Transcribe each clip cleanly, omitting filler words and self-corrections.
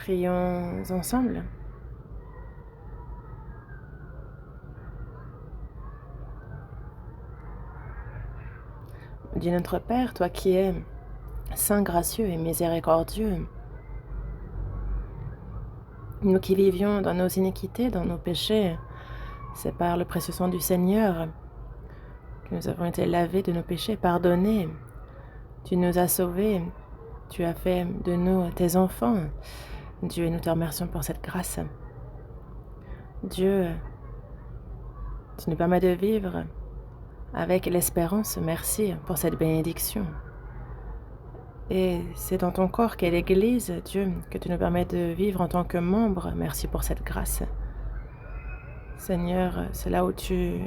Prions ensemble. Dieu notre Père, toi qui es saint, gracieux et miséricordieux, nous qui vivions dans nos iniquités, dans nos péchés, c'est par le précieux sang du Seigneur que nous avons été lavés de nos péchés, pardonnés. Tu nous as sauvés, tu as fait de nous tes enfants. Dieu, nous te remercions pour cette grâce. Dieu, tu nous permets de vivre avec l'espérance. Merci pour cette bénédiction. Et c'est dans ton corps qu'est l'Église, Dieu, que tu nous permets de vivre en tant que membre. Merci pour cette grâce. Seigneur, c'est là où tu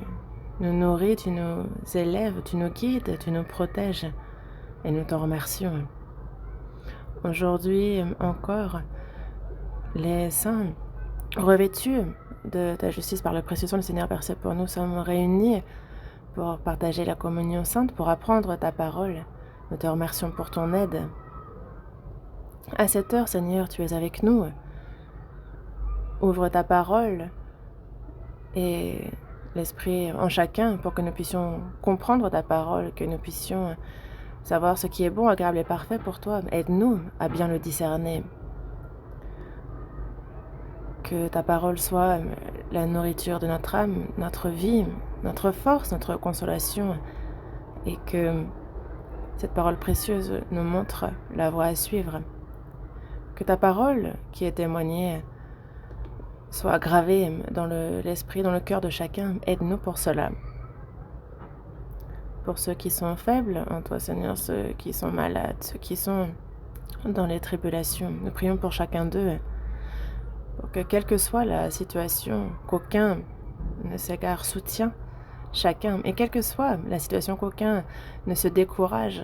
nous nourris, tu nous élèves, tu nous guides, tu nous protèges. Et nous t'en remercions. Aujourd'hui encore, les saints, revêtus de ta justice par le précieux sang du Seigneur versé pour nous, sommes réunis pour partager la communion sainte, pour apprendre ta parole. Nous te remercions pour ton aide. À cette heure, Seigneur, tu es avec nous. Ouvre ta parole et l'Esprit en chacun pour que nous puissions comprendre ta parole, que nous puissions savoir ce qui est bon, agréable et parfait pour toi. Aide-nous à bien le discerner. Que ta parole soit la nourriture de notre âme, notre vie, notre force, notre consolation, et que cette parole précieuse nous montre la voie à suivre. Que ta parole, qui est témoignée, soit gravée dans l'esprit, dans le cœur de chacun. Aide-nous pour cela. Pour ceux qui sont faibles en toi, Seigneur, ceux qui sont malades, ceux qui sont dans les tribulations, nous prions pour chacun d'eux, pour que quelle que soit la situation, qu'aucun ne s'égare, soutient chacun, et quelle que soit la situation, qu'aucun ne se décourage,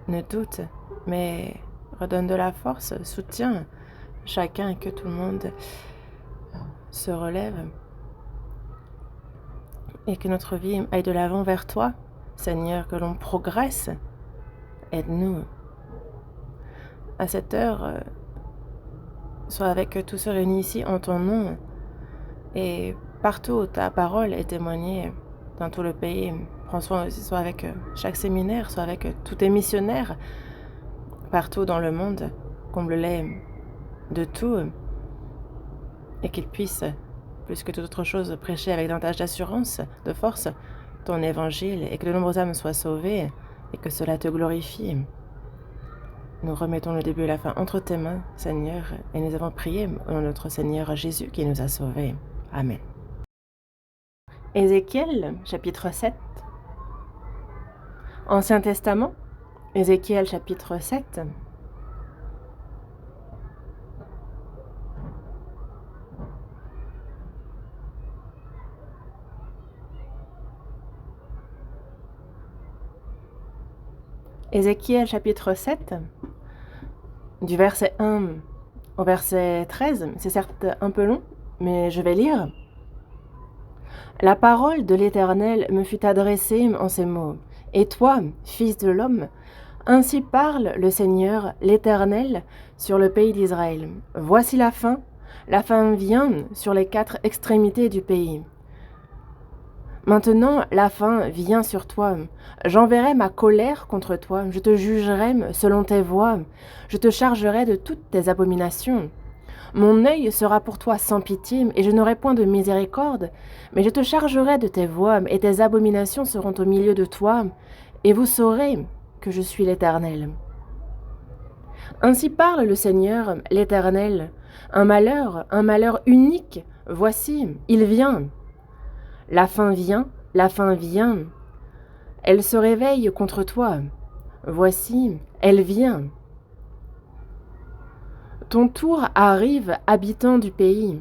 ne doute, mais redonne de la force, soutient chacun, et que tout le monde se relève, et que notre vie aille de l'avant vers toi, Seigneur, que l'on progresse. Aide-nous. À cette heure, sois avec tous ceux réunis ici en ton nom, et partout où ta parole est témoignée dans tout le pays. Prends soin aussi, soit avec chaque séminaire, soit avec tous tes missionnaires partout dans le monde. Comble-les de tout, et qu'ils puissent, plus que toute autre chose, prêcher avec davantage d'assurance, de force, ton évangile, et que de nombreuses âmes soient sauvées, et que cela te glorifie. Nous remettons le début et la fin entre tes mains, Seigneur, et nous avons prié au nom de notre Seigneur Jésus qui nous a sauvés. Amen. Ézéchiel, chapitre 7. Ancien Testament, Ézéchiel, chapitre 7. Ézéchiel, chapitre 7, du verset 1 au verset 13, c'est certes un peu long, mais je vais lire. La parole de l'Éternel me fut adressée en ces mots. Et toi, fils de l'homme, ainsi parle le Seigneur, l'Éternel, sur le pays d'Israël. Voici la fin vient sur les 4 extrémités du pays. Maintenant, la fin vient sur toi. J'enverrai ma colère contre toi. Je te jugerai selon tes voies. Je te chargerai de toutes tes abominations. Mon œil sera pour toi sans pitié, et je n'aurai point de miséricorde, mais je te chargerai de tes voies, et tes abominations seront au milieu de toi, et vous saurez que je suis l'Éternel. Ainsi parle le Seigneur, l'Éternel. Un malheur unique, voici, il vient. La fin vient. Elle se réveille contre toi. Voici, elle vient. Ton tour arrive, habitant du pays.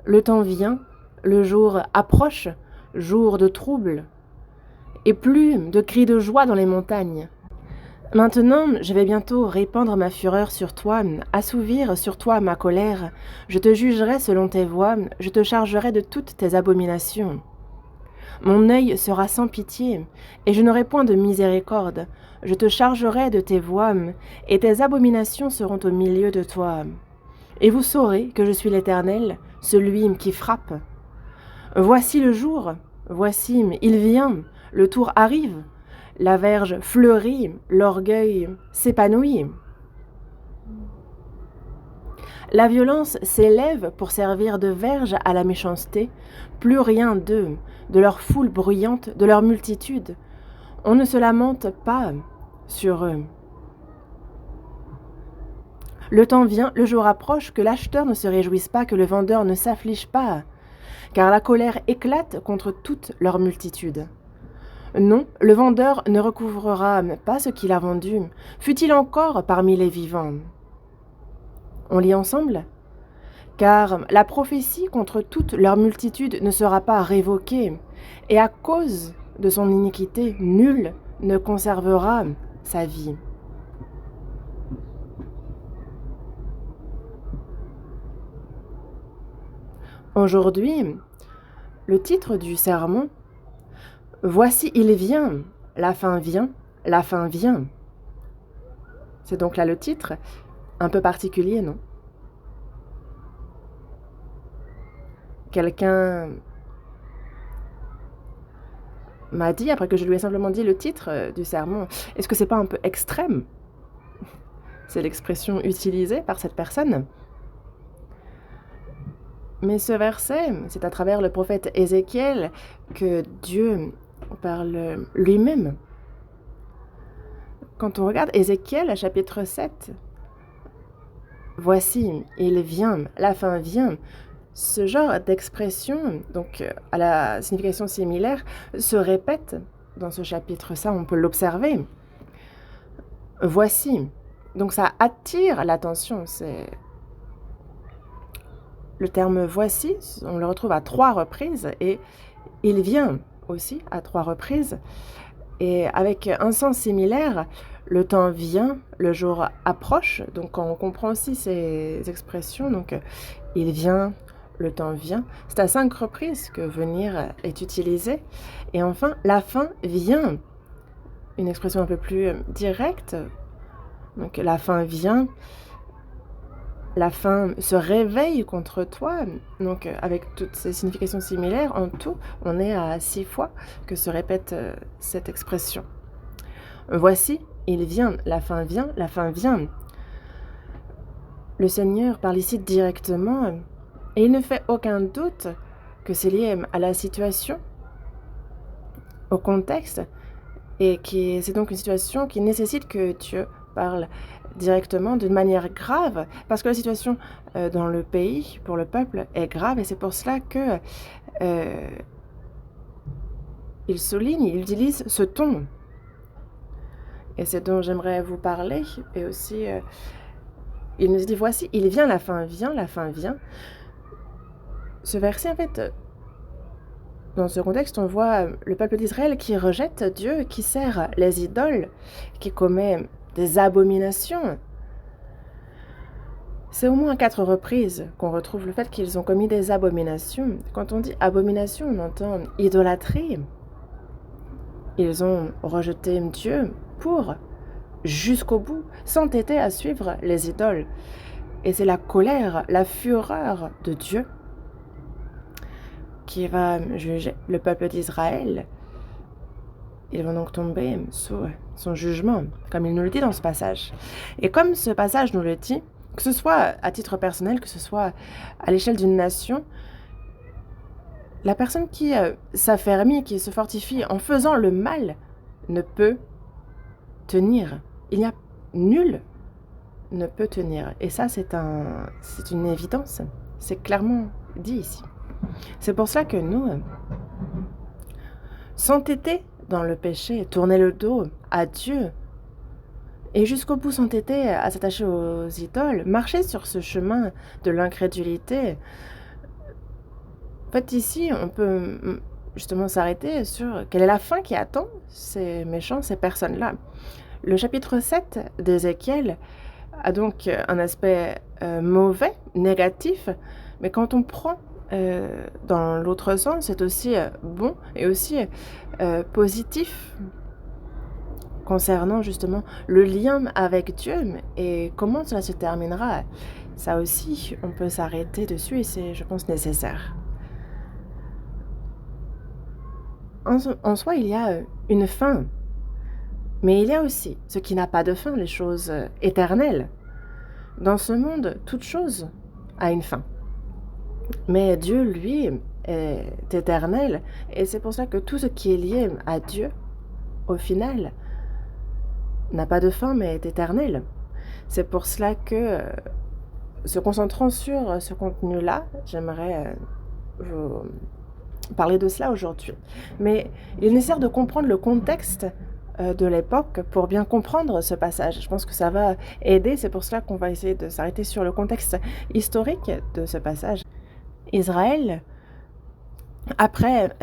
Le temps vient, le jour approche, jour de trouble, et plus de cris de joie dans les montagnes. Maintenant, je vais bientôt répandre ma fureur sur toi, assouvir sur toi ma colère. Je te jugerai selon tes voies, je te chargerai de toutes tes abominations. Mon œil sera sans pitié, et je n'aurai point de miséricorde. Je te chargerai de tes voies, et tes abominations seront au milieu de toi. Et vous saurez que je suis l'Éternel, celui qui frappe. Voici le jour, voici, il vient, le tour arrive, la verge fleurit, l'orgueil s'épanouit. La violence s'élève pour servir de verge à la méchanceté, plus rien d'eux, de leur foule bruyante, de leur multitude. On ne se lamente pas sur eux. Le temps vient, le jour approche, que l'acheteur ne se réjouisse pas, que le vendeur ne s'afflige pas, car la colère éclate contre toute leur multitude. Non, le vendeur ne recouvrera pas ce qu'il a vendu, fût-il encore parmi les vivants. On lit ensemble ? Car la prophétie contre toute leur multitude ne sera pas révoquée, et à cause de son iniquité, nul ne conservera sa vie. Aujourd'hui, le titre du sermon, « Voici, il vient, la fin vient, la fin vient ». C'est donc là le titre, un peu particulier, non ? Quelqu'un m'a dit, après que je lui ai simplement dit le titre du sermon, est-ce que c'est pas un peu extrême ? C'est l'expression utilisée par cette personne. Mais ce verset, c'est à travers le prophète Ézéchiel que Dieu parle lui-même. Quand on regarde Ézéchiel, chapitre 7, « Voici, il vient, la fin vient », ce genre d'expression, donc à la signification similaire, se répète dans ce chapitre. Ça, on peut l'observer. « Voici », donc ça attire l'attention, c'est... Le terme « voici », on le retrouve à 3 reprises, et « il vient » aussi à 3 reprises. Et avec un sens similaire, le temps vient, le jour approche. Donc on comprend aussi ces expressions. Donc « il vient », le temps vient. C'est à 5 reprises que « venir » est utilisé. Et enfin, « la fin vient », une expression un peu plus directe. Donc la fin vient. La fin se réveille contre toi, donc avec toutes ces significations similaires, en tout, on est à 6 fois que se répète cette expression. Voici, il vient, la fin vient, la fin vient. Le Seigneur parle ici directement, et il ne fait aucun doute que c'est lié à la situation, au contexte, et c'est donc une situation qui nécessite que Dieu parle directement d'une manière grave, parce que la situation dans le pays, pour le peuple, est grave, et c'est pour cela que il souligne, il utilise ce ton. Et c'est dont j'aimerais vous parler, et aussi, il nous dit, voici, il vient, la fin vient, la fin vient. Ce verset, en fait, dans ce contexte, on voit le peuple d'Israël qui rejette Dieu, qui sert les idoles, qui commet des abominations. C'est au moins 4 reprises qu'on retrouve le fait qu'ils ont commis des abominations. Quand on dit abomination, on entend idolâtrie. Ils ont rejeté Dieu pour, jusqu'au bout, s'entêter à suivre les idoles. Et c'est la colère, la fureur de Dieu qui va juger le peuple d'Israël. Ils vont donc tomber sous son jugement, comme il nous le dit dans ce passage. Et comme ce passage nous le dit, que ce soit à titre personnel, que ce soit à l'échelle d'une nation, la personne qui s'affermit, qui se fortifie en faisant le mal, ne peut tenir. Nul ne peut tenir. Et ça, c'est une évidence. C'est clairement dit ici. C'est pour cela que nous, s'entêter dans le péché, tourner le dos à Dieu, et jusqu'au bout s'entêter à s'attacher aux idoles, marcher sur ce chemin de l'incrédulité. En fait, ici, on peut justement s'arrêter sur quelle est la fin qui attend ces méchants, ces personnes-là. Le chapitre 7 d'Ézéchiel a donc un aspect mauvais, négatif, mais quand on prend dans l'autre sens, c'est aussi bon et aussi positif concernant justement le lien avec Dieu et comment cela se terminera. Ça aussi, on peut s'arrêter dessus et c'est, je pense, nécessaire. En soi, il y a une fin, mais il y a aussi ce qui n'a pas de fin, les choses éternelles. Dans ce monde, toute chose a une fin. Mais Dieu, lui, est éternel, et c'est pour ça que tout ce qui est lié à Dieu, au final, n'a pas de fin, mais est éternel. C'est pour cela que, se concentrant sur ce contenu-là, j'aimerais vous parler de cela aujourd'hui. Mais il est nécessaire de comprendre le contexte de l'époque pour bien comprendre ce passage. Je pense que ça va aider, c'est pour cela qu'on va essayer de s'arrêter sur le contexte historique de ce passage. Israël, après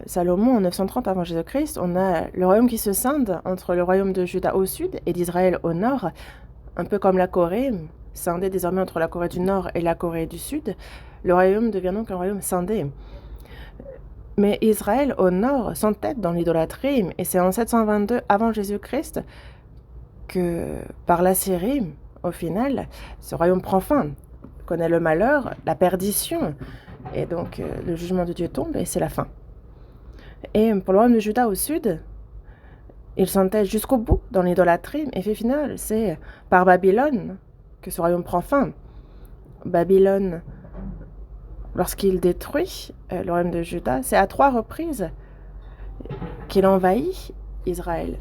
Salomon en 930 avant Jésus-Christ, on a le royaume qui se scinde entre le royaume de Juda au sud et d'Israël au nord, un peu comme la Corée, scindée désormais entre la Corée du Nord et la Corée du Sud. Le royaume devient donc un royaume scindé. Mais Israël au nord s'entête dans l'idolâtrie, et c'est en 722 avant Jésus-Christ que par la Syrie, au final, ce royaume prend fin, connaît le malheur, la perdition, et donc le jugement de Dieu tombe et c'est la fin. Et pour le royaume de Juda au sud, il s'entête jusqu'au bout dans l'idolâtrie, et au final, c'est par Babylone que ce royaume prend fin. Babylone, lorsqu'il détruit le royaume de Juda, c'est à 3 reprises qu'il envahit Israël.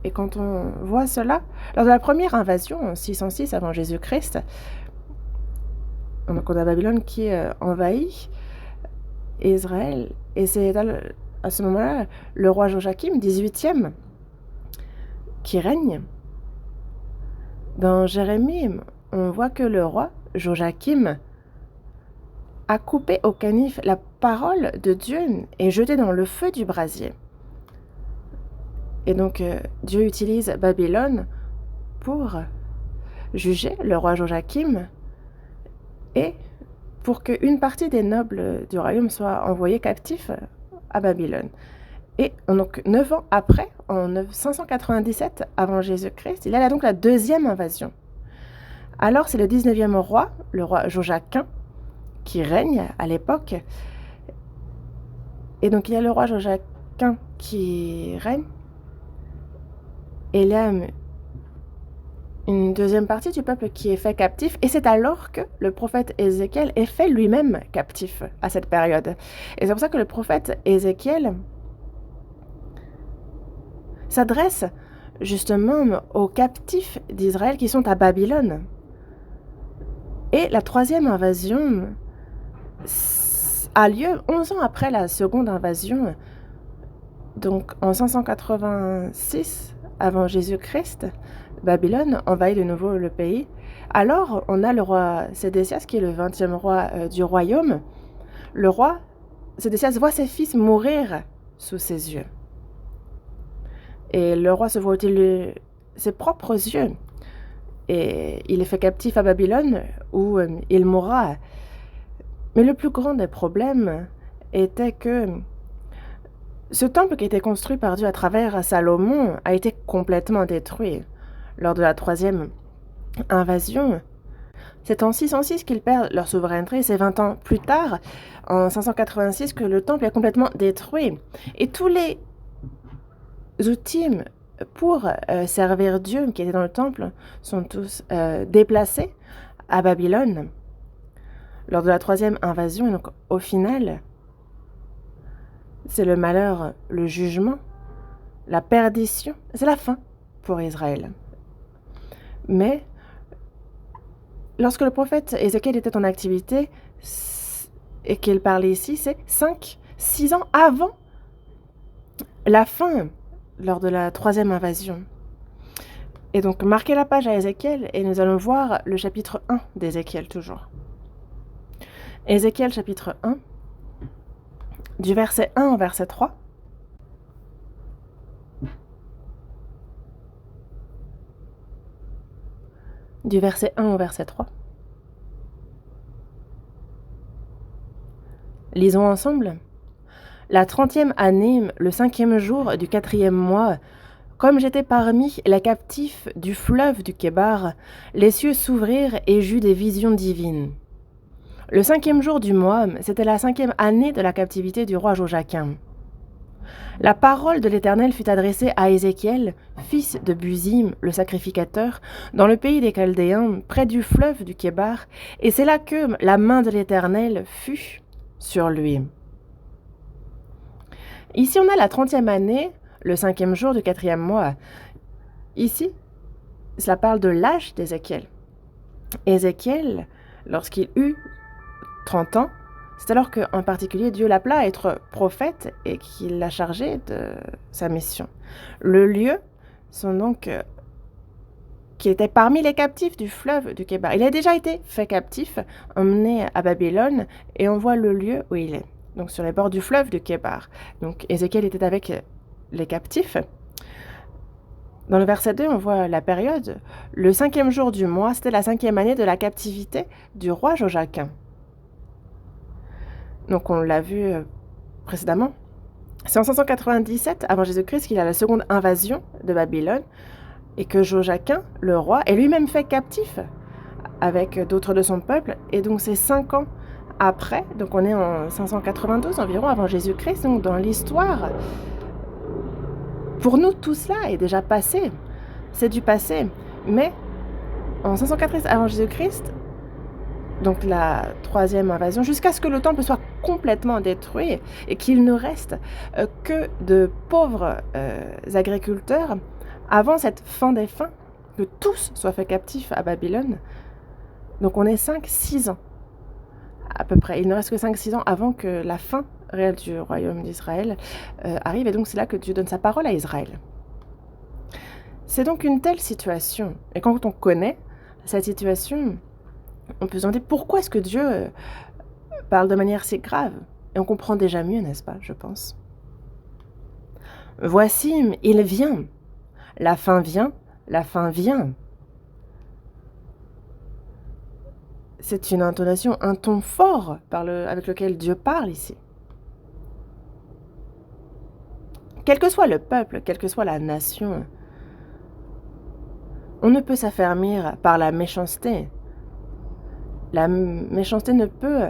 Et quand on voit cela, lors de la première invasion, en 606 avant Jésus-Christ, donc on a Babylone qui envahit Israël, et c'est à ce moment-là le roi Joachim, 18e, qui règne. Dans Jérémie, on voit que le roi Joachim a coupé au canif la parole de Dieu et jeté dans le feu du brasier. Et donc Dieu utilise Babylone pour juger le roi Joachim et pour qu'une partie des nobles du royaume soit envoyée captifs à Babylone. Et donc 9 ans après, en 597 avant Jésus-Christ, il y a donc la deuxième invasion. Alors c'est le 19e roi, le roi Joachim, qui règne à l'époque. Et donc il y a le roi Joachim qui règne. Et il y a une deuxième partie du peuple qui est fait captif. Et c'est alors que le prophète Ézéchiel est fait lui-même captif à cette période. Et c'est pour ça que le prophète Ézéchiel s'adresse justement aux captifs d'Israël qui sont à Babylone. Et la troisième invasion a lieu 11 ans après la seconde invasion, donc en 586 avant Jésus-Christ. Babylone envahit de nouveau le pays. Alors, on a le roi Sédécias, qui est le 20e roi du royaume. Le roi Sédécias voit ses fils mourir sous ses yeux. Et le roi se voit utiliser ses propres yeux. Et il est fait captif à Babylone, où il mourra. Mais le plus grand des problèmes était que ce temple qui était construit par Dieu à travers Salomon a été complètement détruit lors de la troisième invasion. C'est en 606 qu'ils perdent leur souveraineté, c'est 20 ans plus tard, en 586, que le temple est complètement détruit. Et tous les outils pour servir Dieu qui étaient dans le temple sont tous déplacés à Babylone lors de la troisième invasion. Et donc, au final, c'est le malheur, le jugement, la perdition, c'est la fin pour Israël. Mais lorsque le prophète Ézéchiel était en activité et qu'il parlait ici, c'est 5-6 ans avant la fin, lors de la troisième invasion. Et donc, marquez la page à Ézéchiel et nous allons voir le chapitre 1 d'Ézéchiel toujours. Ézéchiel chapitre 1, du verset 1 au verset 3. Du verset 1 au verset 3. Lisons ensemble. La 30e année, le 5e jour du 4e mois, comme j'étais parmi les captifs du fleuve du Kébar, les cieux s'ouvrirent et j'eus des visions divines. Le 5e jour du mois, c'était la 5e année de la captivité du roi Joachim. La parole de l'Éternel fut adressée à Ézéchiel, fils de Buzim, le sacrificateur, dans le pays des Chaldéens, près du fleuve du Kébar, et c'est là que la main de l'Éternel fut sur lui. Ici, on a la 30e année, le 5e jour du 4e mois. Ici, cela parle de l'âge d'Ézéchiel. Ézéchiel, lorsqu'il eut 30 ans, c'est alors qu'en particulier Dieu l'appela à être prophète et qu'il l'a chargé de sa mission. Le lieu sont donc qui était parmi les captifs du fleuve du Kébar. Il a déjà été fait captif, emmené à Babylone, et on voit le lieu où il est, donc sur les bords du fleuve du Kébar. Donc Ézéchiel était avec les captifs. Dans le verset 2, on voit la période. Le 5e jour du mois, c'était la 5e année de la captivité du roi Joachim. Donc on l'a vu précédemment. C'est en 597 avant Jésus-Christ qu'il a la seconde invasion de Babylone et que Joachim, le roi, est lui-même fait captif avec d'autres de son peuple. Et donc c'est 5 ans après, donc on est en 592 environ avant Jésus-Christ, donc dans l'histoire. Pour nous, tout cela est déjà passé. C'est du passé. Mais en 593 avant Jésus-Christ, donc la 3e invasion, jusqu'à ce que le temple soit complètement détruit et qu'il ne reste que de pauvres agriculteurs, avant cette fin des fins, que tous soient faits captifs à Babylone. Donc on est 5-6 ans à peu près. Il ne reste que 5-6 ans avant que la fin réelle du royaume d'Israël arrive, et donc c'est là que Dieu donne sa parole à Israël. C'est donc une telle situation, et quand on connaît cette situation, on peut se demander pourquoi est-ce que Dieu parle de manière si grave, et on comprend déjà mieux, n'est-ce pas, je pense. Voici, il vient, la fin vient, la fin vient. C'est une intonation, un ton fort avec lequel Dieu parle ici. Quel que soit le peuple, quelle que soit la nation, on ne peut s'affermir par la méchanceté. La méchanceté ne peut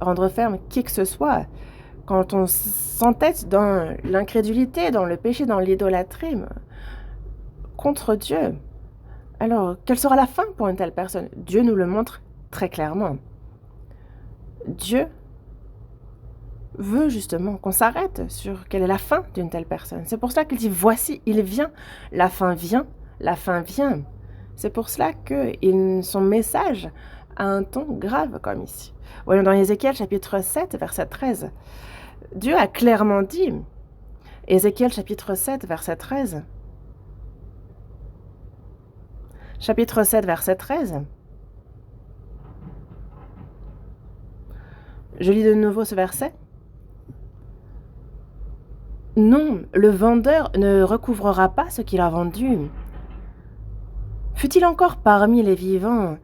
rendre ferme qui que ce soit. Quand on s'entête dans l'incrédulité, dans le péché, dans l'idolâtrie contre Dieu, alors quelle sera la fin pour une telle personne? Dieu nous le montre très clairement. Dieu veut justement qu'on s'arrête sur quelle est la fin d'une telle personne. C'est pour cela qu'il dit « Voici, il vient, la fin vient, la fin vient ». C'est pour cela que son message a un ton grave comme ici. Voyons dans Ézéchiel chapitre 7, verset 13. Dieu a clairement dit, Ézéchiel chapitre 7, verset 13. Chapitre 7, verset 13. Je lis de nouveau ce verset. Non, le vendeur ne recouvrera pas ce qu'il a vendu. Fut-il encore parmi les vivants?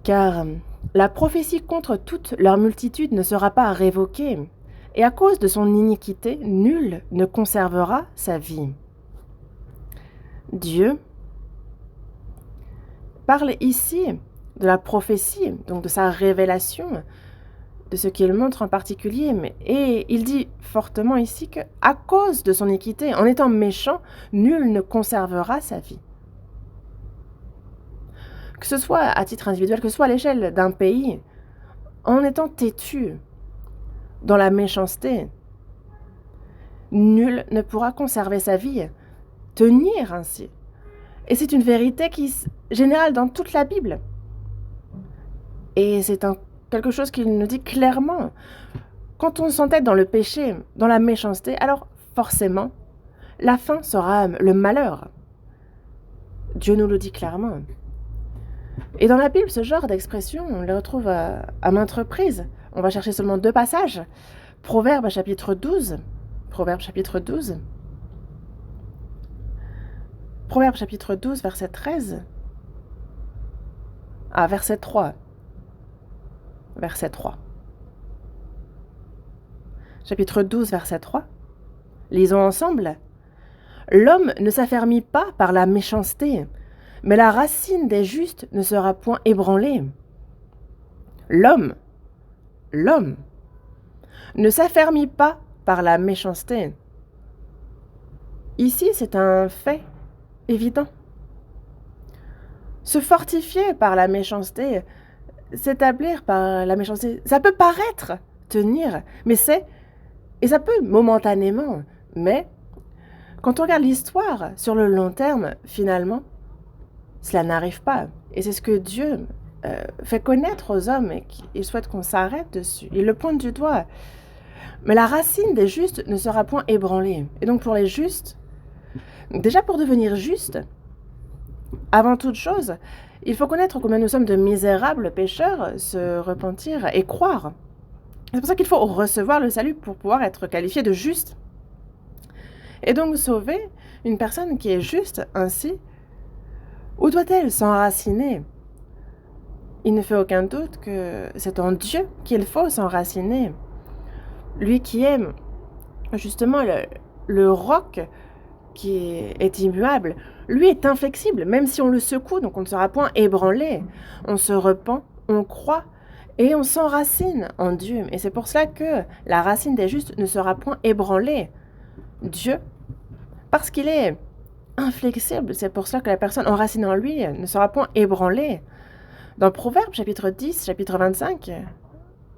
Car la prophétie contre toute leur multitude ne sera pas révoquée, et à cause de son iniquité, nul ne conservera sa vie. Dieu parle ici de la prophétie, donc de sa révélation, de ce qu'il montre en particulier, et il dit fortement ici que, à cause de son iniquité, en étant méchant, nul ne conservera sa vie. Que ce soit à titre individuel, que ce soit à l'échelle d'un pays, en étant têtu dans la méchanceté, nul ne pourra conserver sa vie, tenir ainsi. Et c'est une vérité qui est générale dans toute la Bible. Et c'est quelque chose qu'il nous dit clairement. Quand on s'entête dans le péché, dans la méchanceté, alors forcément, la fin sera le malheur. Dieu nous le dit clairement. Et dans la Bible, ce genre d'expression, on les retrouve à maintes reprises. On va chercher seulement 2 passages. Proverbes chapitre 12. Proverbes chapitre 12. Proverbes chapitre 12, verset 13. Ah, verset 3. Verset 3. chapitre 12, verset 3. Lisons ensemble. L'homme ne s'affermit pas par la méchanceté, mais la racine des justes ne sera point ébranlée. L'homme ne s'affermit pas par la méchanceté. Ici, c'est un fait évident. Se fortifier par la méchanceté, s'établir par la méchanceté, ça peut paraître tenir, et ça peut momentanément, mais quand on regarde l'histoire sur le long terme, finalement, cela n'arrive pas. Et c'est ce que Dieu fait connaître aux hommes et qu'il souhaite qu'on s'arrête dessus. Il le pointe du doigt. Mais la racine des justes ne sera point ébranlée. Et donc pour les justes, déjà pour devenir juste, avant toute chose, il faut connaître combien nous sommes de misérables pécheurs, se repentir et croire. C'est pour ça qu'il faut recevoir le salut pour pouvoir être qualifié de juste. Et donc sauver une personne qui est juste ainsi, où doit-elle s'enraciner? Il ne fait aucun doute que c'est en Dieu qu'il faut s'enraciner. Lui qui est justement le roc qui est immuable, lui est inflexible, même si on le secoue, donc on ne sera point ébranlé. On se repent, on croit et on s'enracine en Dieu. Et c'est pour cela que la racine des justes ne sera point ébranlée. Dieu, parce qu'il est inflexible, c'est pour cela que la personne enracinée en lui ne sera point ébranlée. Dans Proverbes, chapitre 10, chapitre 25,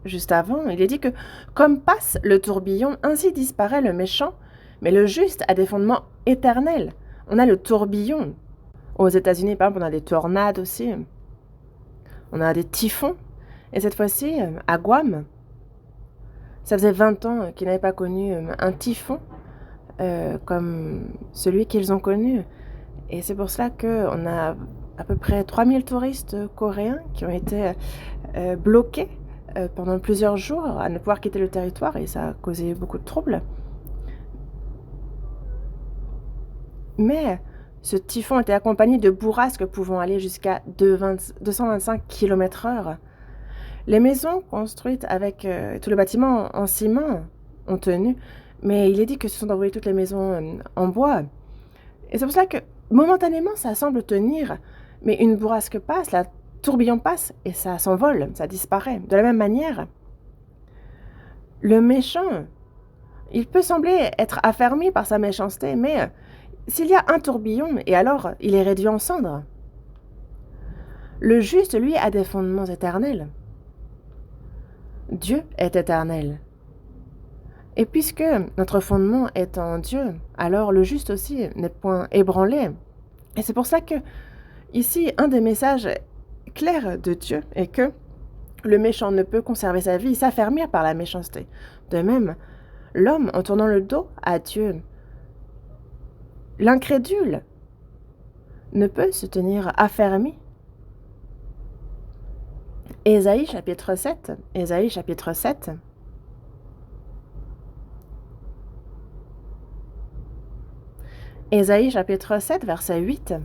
juste avant, il est dit que « Comme passe le tourbillon, ainsi disparaît le méchant, mais le juste a des fondements éternels. » On a le tourbillon. Aux États-Unis, par exemple, on a des tornades aussi. On a des typhons. Et cette fois-ci, à Guam, ça faisait 20 ans qu'ils n'avaient pas connu un typhon comme celui qu'ils ont connu. Et c'est pour cela qu'on a à peu près 3000 touristes coréens qui ont été bloqués pendant plusieurs jours à ne pouvoir quitter le territoire et ça a causé beaucoup de troubles. Mais ce typhon était accompagné de bourrasques pouvant aller jusqu'à 225 km/h. Les maisons construites avec tout le bâtiment en ciment ont tenu, mais il est dit que se sont envolées toutes les maisons en bois. Et c'est pour cela que momentanément ça semble tenir, mais une bourrasque passe, la tourbillon passe et ça s'envole, ça disparaît. De la même manière, le méchant, il peut sembler être affermi par sa méchanceté, mais s'il y a un tourbillon, et alors il est réduit en cendres. Le juste, lui, a des fondements éternels. Dieu est éternel. Et puisque notre fondement est en Dieu, alors le juste aussi n'est point ébranlé. Et c'est pour ça que, ici, un des messages clairs de Dieu est que le méchant ne peut conserver sa vie, s'affermir par la méchanceté. De même, l'homme, en tournant le dos à Dieu, l'incrédule ne peut se tenir affermi. Ésaïe chapitre 7. Ésaïe chapitre 7. Ésaïe chapitre 7, verset 8.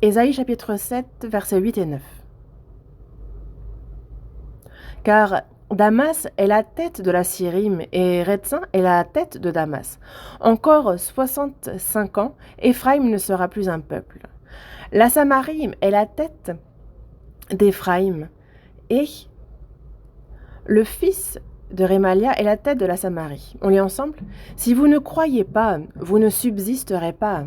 Ésaïe chapitre 7, versets 8 et 9. Car Damas est la tête de la Syrie et Rétzin est la tête de Damas. Encore 65 ans, Éphraïm ne sera plus un peuple. La Samarie est la tête d'Éphraïm et le fils de Rémalia est la tête de la Samarie. On lit ensemble. Si vous ne croyez pas, vous ne subsisterez pas.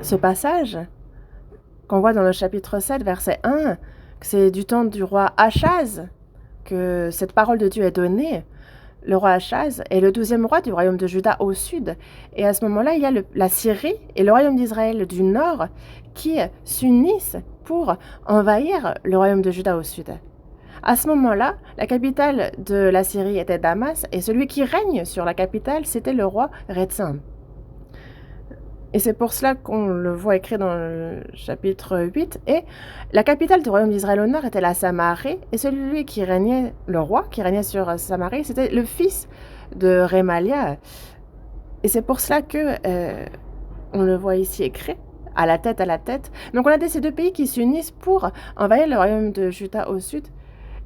Ce passage qu'on voit dans le chapitre 7, verset 1, que c'est du temps du roi Achaz que cette parole de Dieu est donnée. Le roi Achaz est le 12e roi du royaume de Juda au sud. Et à ce moment-là, il y a la Syrie et le royaume d'Israël du nord qui s'unissent pour envahir le royaume de Juda au sud. À ce moment-là, la capitale de la Syrie était Damas et celui qui règne sur la capitale, c'était le roi Rétzin. Et c'est pour cela qu'on le voit écrit dans le chapitre 8. Et la capitale du royaume d'Israël au nord était la Samarie. Et celui qui régnait, le roi qui régnait sur Samarie, c'était le fils de Rémalia. Et c'est pour cela que on le voit ici écrit. à la tête. Donc on a ces deux pays qui s'unissent pour envahir le royaume de Juda au sud.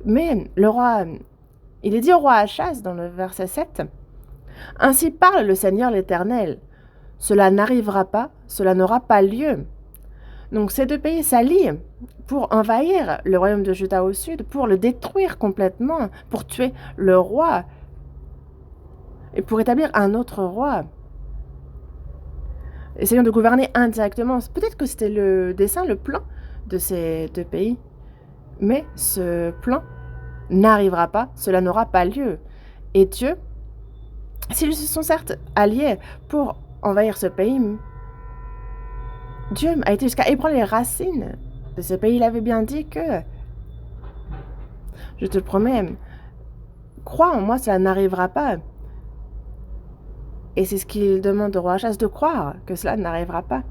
Mais le roi, il est dit au roi Achaz dans le verset 7, « Ainsi parle le Seigneur l'Éternel, cela n'arrivera pas, cela n'aura pas lieu. » Donc ces deux pays s'allient pour envahir le royaume de Juda au sud, pour le détruire complètement, pour tuer le roi et pour établir un autre roi. Essayons de gouverner indirectement. Peut-être que c'était le dessein, le plan de ces deux pays. Mais ce plan n'arrivera pas, cela n'aura pas lieu. Et Dieu, s'ils se sont certes alliés pour envahir ce pays, Dieu a été jusqu'à ébranler les racines de ce pays. Il avait bien dit que, je te le promets, crois en moi, cela n'arrivera pas. Et c'est ce qu'il demande au roi Achaz, de croire que cela n'arrivera pas.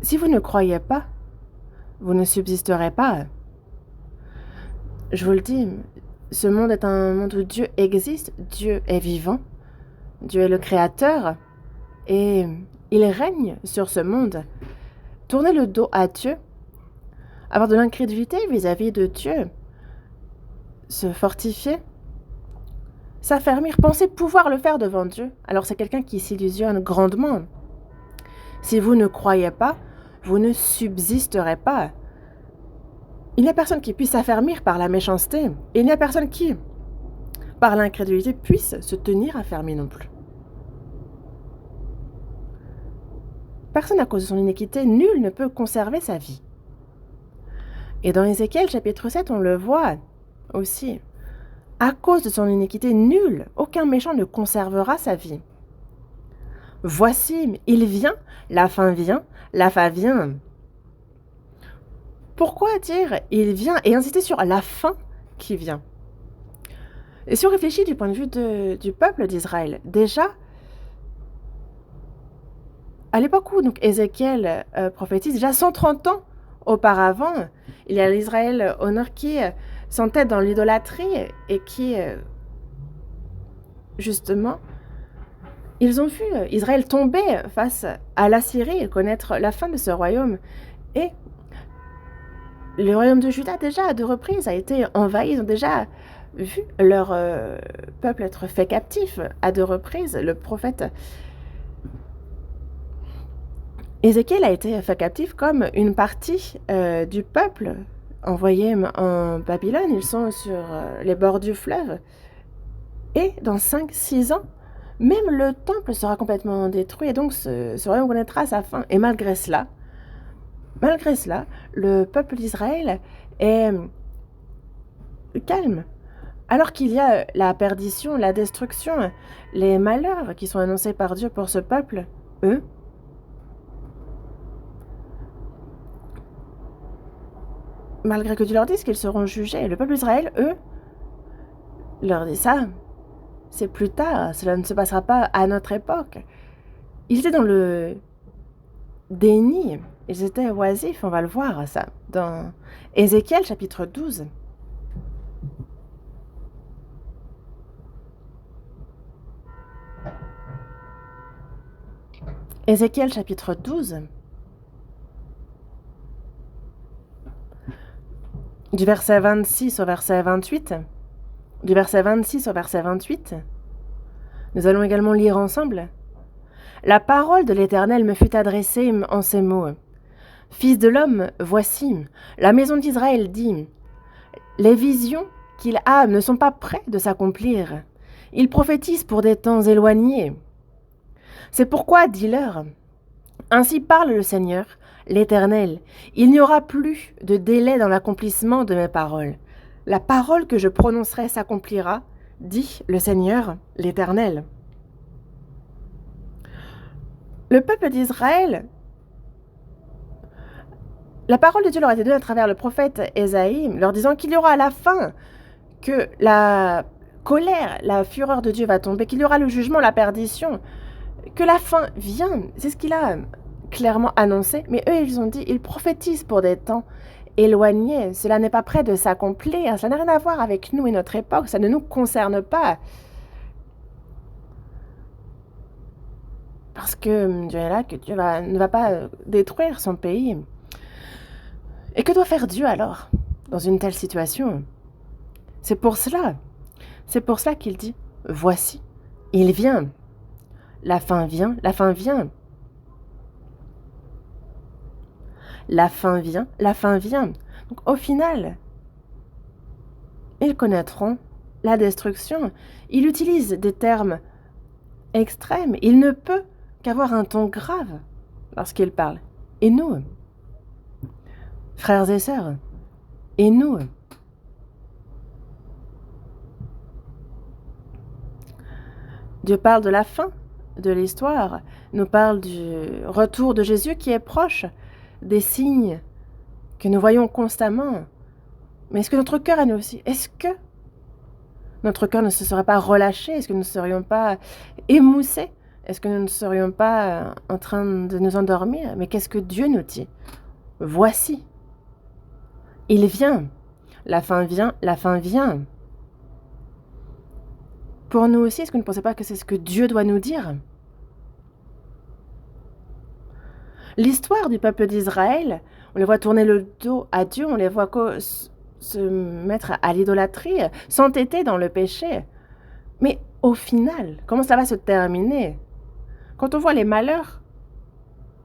Si vous ne croyez pas, vous ne subsisterez pas. Je vous le dis, ce monde est un monde où Dieu existe, Dieu est vivant, Dieu est le Créateur, et il règne sur ce monde. Tourner le dos à Dieu, avoir de l'incrédulité vis-à-vis de Dieu, se fortifier, s'affermir, penser pouvoir le faire devant Dieu, alors c'est quelqu'un qui s'illusionne grandement. Si vous ne croyez pas, vous ne subsisterez pas. Il n'y a personne qui puisse s'affermir par la méchanceté, et il n'y a personne qui, par l'incrédulité, puisse se tenir affermi non plus. Personne à cause de son iniquité, nul ne peut conserver sa vie. Et dans Ézéchiel chapitre 7, on le voit aussi. À cause de son iniquité, nul, aucun méchant ne conservera sa vie. Voici, il vient, la fin vient, la fin vient. Pourquoi dire il vient et insister sur la fin qui vient? Et si on réfléchit du point de vue du peuple d'Israël, déjà, à l'époque où donc, Ézéchiel prophétise, déjà 130 ans auparavant, il y a l'Israël au nord qui s'entête dans l'idolâtrie et qui, justement, ils ont vu Israël tomber face à l'Assyrie et connaître la fin de ce royaume. Et le royaume de Juda, déjà, à 2 reprises, a été envahi. Ils ont déjà vu leur peuple être fait captif à 2 reprises. Le prophète Ézéchiel a été fait captif comme une partie du peuple envoyé en Babylone. Ils sont sur les bords du fleuve. Et dans 5-6 ans, même le temple sera complètement détruit. Et donc ce royaume connaîtra sa fin. Et malgré cela, le peuple d'Israël est calme. Alors qu'il y a la perdition, la destruction, les malheurs qui sont annoncés par Dieu pour ce peuple, eux, malgré que Dieu leur dise qu'ils seront jugés, le peuple d'Israël, eux, leur dit ça, c'est plus tard, cela ne se passera pas à notre époque. Ils étaient dans le déni, ils étaient oisifs, on va le voir ça, dans Ézéchiel chapitre 12. Ézéchiel chapitre 12, du verset 26 au verset 28, du verset 26 au verset 28, nous allons également lire ensemble. La parole de l'Éternel me fut adressée en ces mots. Fils de l'homme, voici, la maison d'Israël dit, les visions qu'il a ne sont pas près de s'accomplir. Il prophétise pour des temps éloignés. C'est pourquoi, dis-leur, ainsi parle le Seigneur, l'Éternel, il n'y aura plus de délai dans l'accomplissement de mes paroles. La parole que je prononcerai s'accomplira, dit le Seigneur, l'Éternel. Le peuple d'Israël, la parole de Dieu leur a été donnée à travers le prophète Ésaïe, leur disant qu'il y aura à la fin, que la colère, la fureur de Dieu va tomber, qu'il y aura le jugement, la perdition, que la fin vient. C'est ce qu'il a clairement annoncé, mais eux, ils ont dit, ils prophétisent pour des temps éloignés. Cela n'est pas près de s'accomplir, cela n'a rien à voir avec nous et notre époque, ça ne nous concerne pas. parce que Dieu est là, que Dieu ne va pas détruire son pays. Et que doit faire Dieu alors dans une telle situation? C'est pour cela qu'il dit, voici, il vient, la fin vient, la fin vient. La fin vient, la fin vient. Donc au final, ils connaîtront la destruction. Il utilise des termes extrêmes. Il ne peut qu'avoir un ton grave lorsqu'il parle. Et nous, frères et sœurs, et nous, Dieu parle de la fin de l'histoire, nous parle du retour de Jésus qui est proche, des signes que nous voyons constamment. Mais est-ce que notre cœur à nous aussi, est-ce que notre cœur ne se serait pas relâché? Est-ce que nous ne serions pas émoussés? Est-ce que nous ne serions pas en train de nous endormir? Mais qu'est-ce que Dieu nous dit? Voici, il vient, la fin vient, la fin vient. Pour nous aussi, est-ce que vous ne pensez pas que c'est ce que Dieu doit nous dire? L'histoire du peuple d'Israël, on les voit tourner le dos à Dieu, on les voit se mettre à l'idolâtrie, s'entêter dans le péché. Mais au final, comment ça va se terminer? Quand on voit les malheurs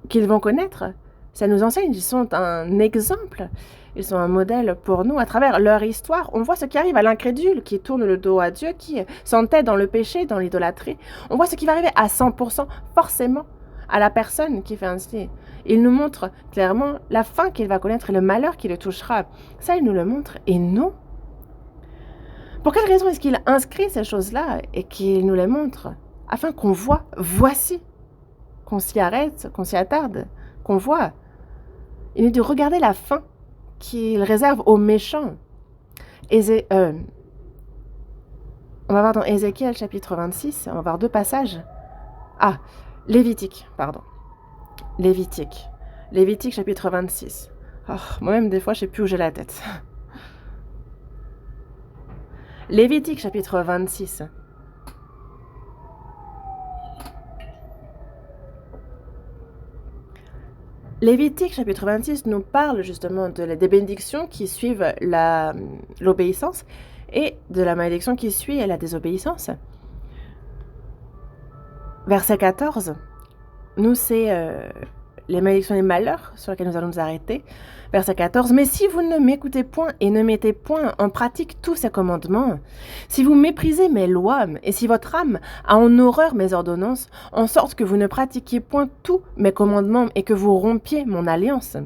qu'ils vont connaître, ça nous enseigne, ils sont un exemple, ils sont un modèle pour nous. À travers leur histoire, on voit ce qui arrive à l'incrédule qui tourne le dos à Dieu, qui s'entête dans le péché, dans l'idolâtrie. On voit ce qui va arriver à 100%, forcément, à la personne qui fait ainsi. Il nous montre clairement la fin qu'il va connaître et le malheur qui le touchera. Ça, il nous le montre. Et nous, pour quelle raison est-ce qu'il inscrit ces choses-là et qu'il nous les montre? Afin qu'on voit, voici, qu'on s'y arrête, qu'on s'y attarde, qu'on voit. Il nous dit, regardez la fin qu'il réserve aux méchants. On va voir dans Ézéchiel chapitre 26, on va voir 2 passages. Lévitique chapitre 26. Moi-même, des fois, je ne sais plus où j'ai la tête. Lévitique chapitre 26. Lévitique chapitre 26 nous parle justement des bénédictions qui suivent l'obéissance et de la malédiction qui suit la désobéissance. Verset 14, nous c'est les malédictions et les malheurs sur lesquels nous allons nous arrêter. Verset 14, « Mais si vous ne m'écoutez point et ne mettez point en pratique tous ces commandements, si vous méprisez mes lois et si votre âme a en horreur mes ordonnances, en sorte que vous ne pratiquiez point tous mes commandements et que vous rompiez mon alliance. »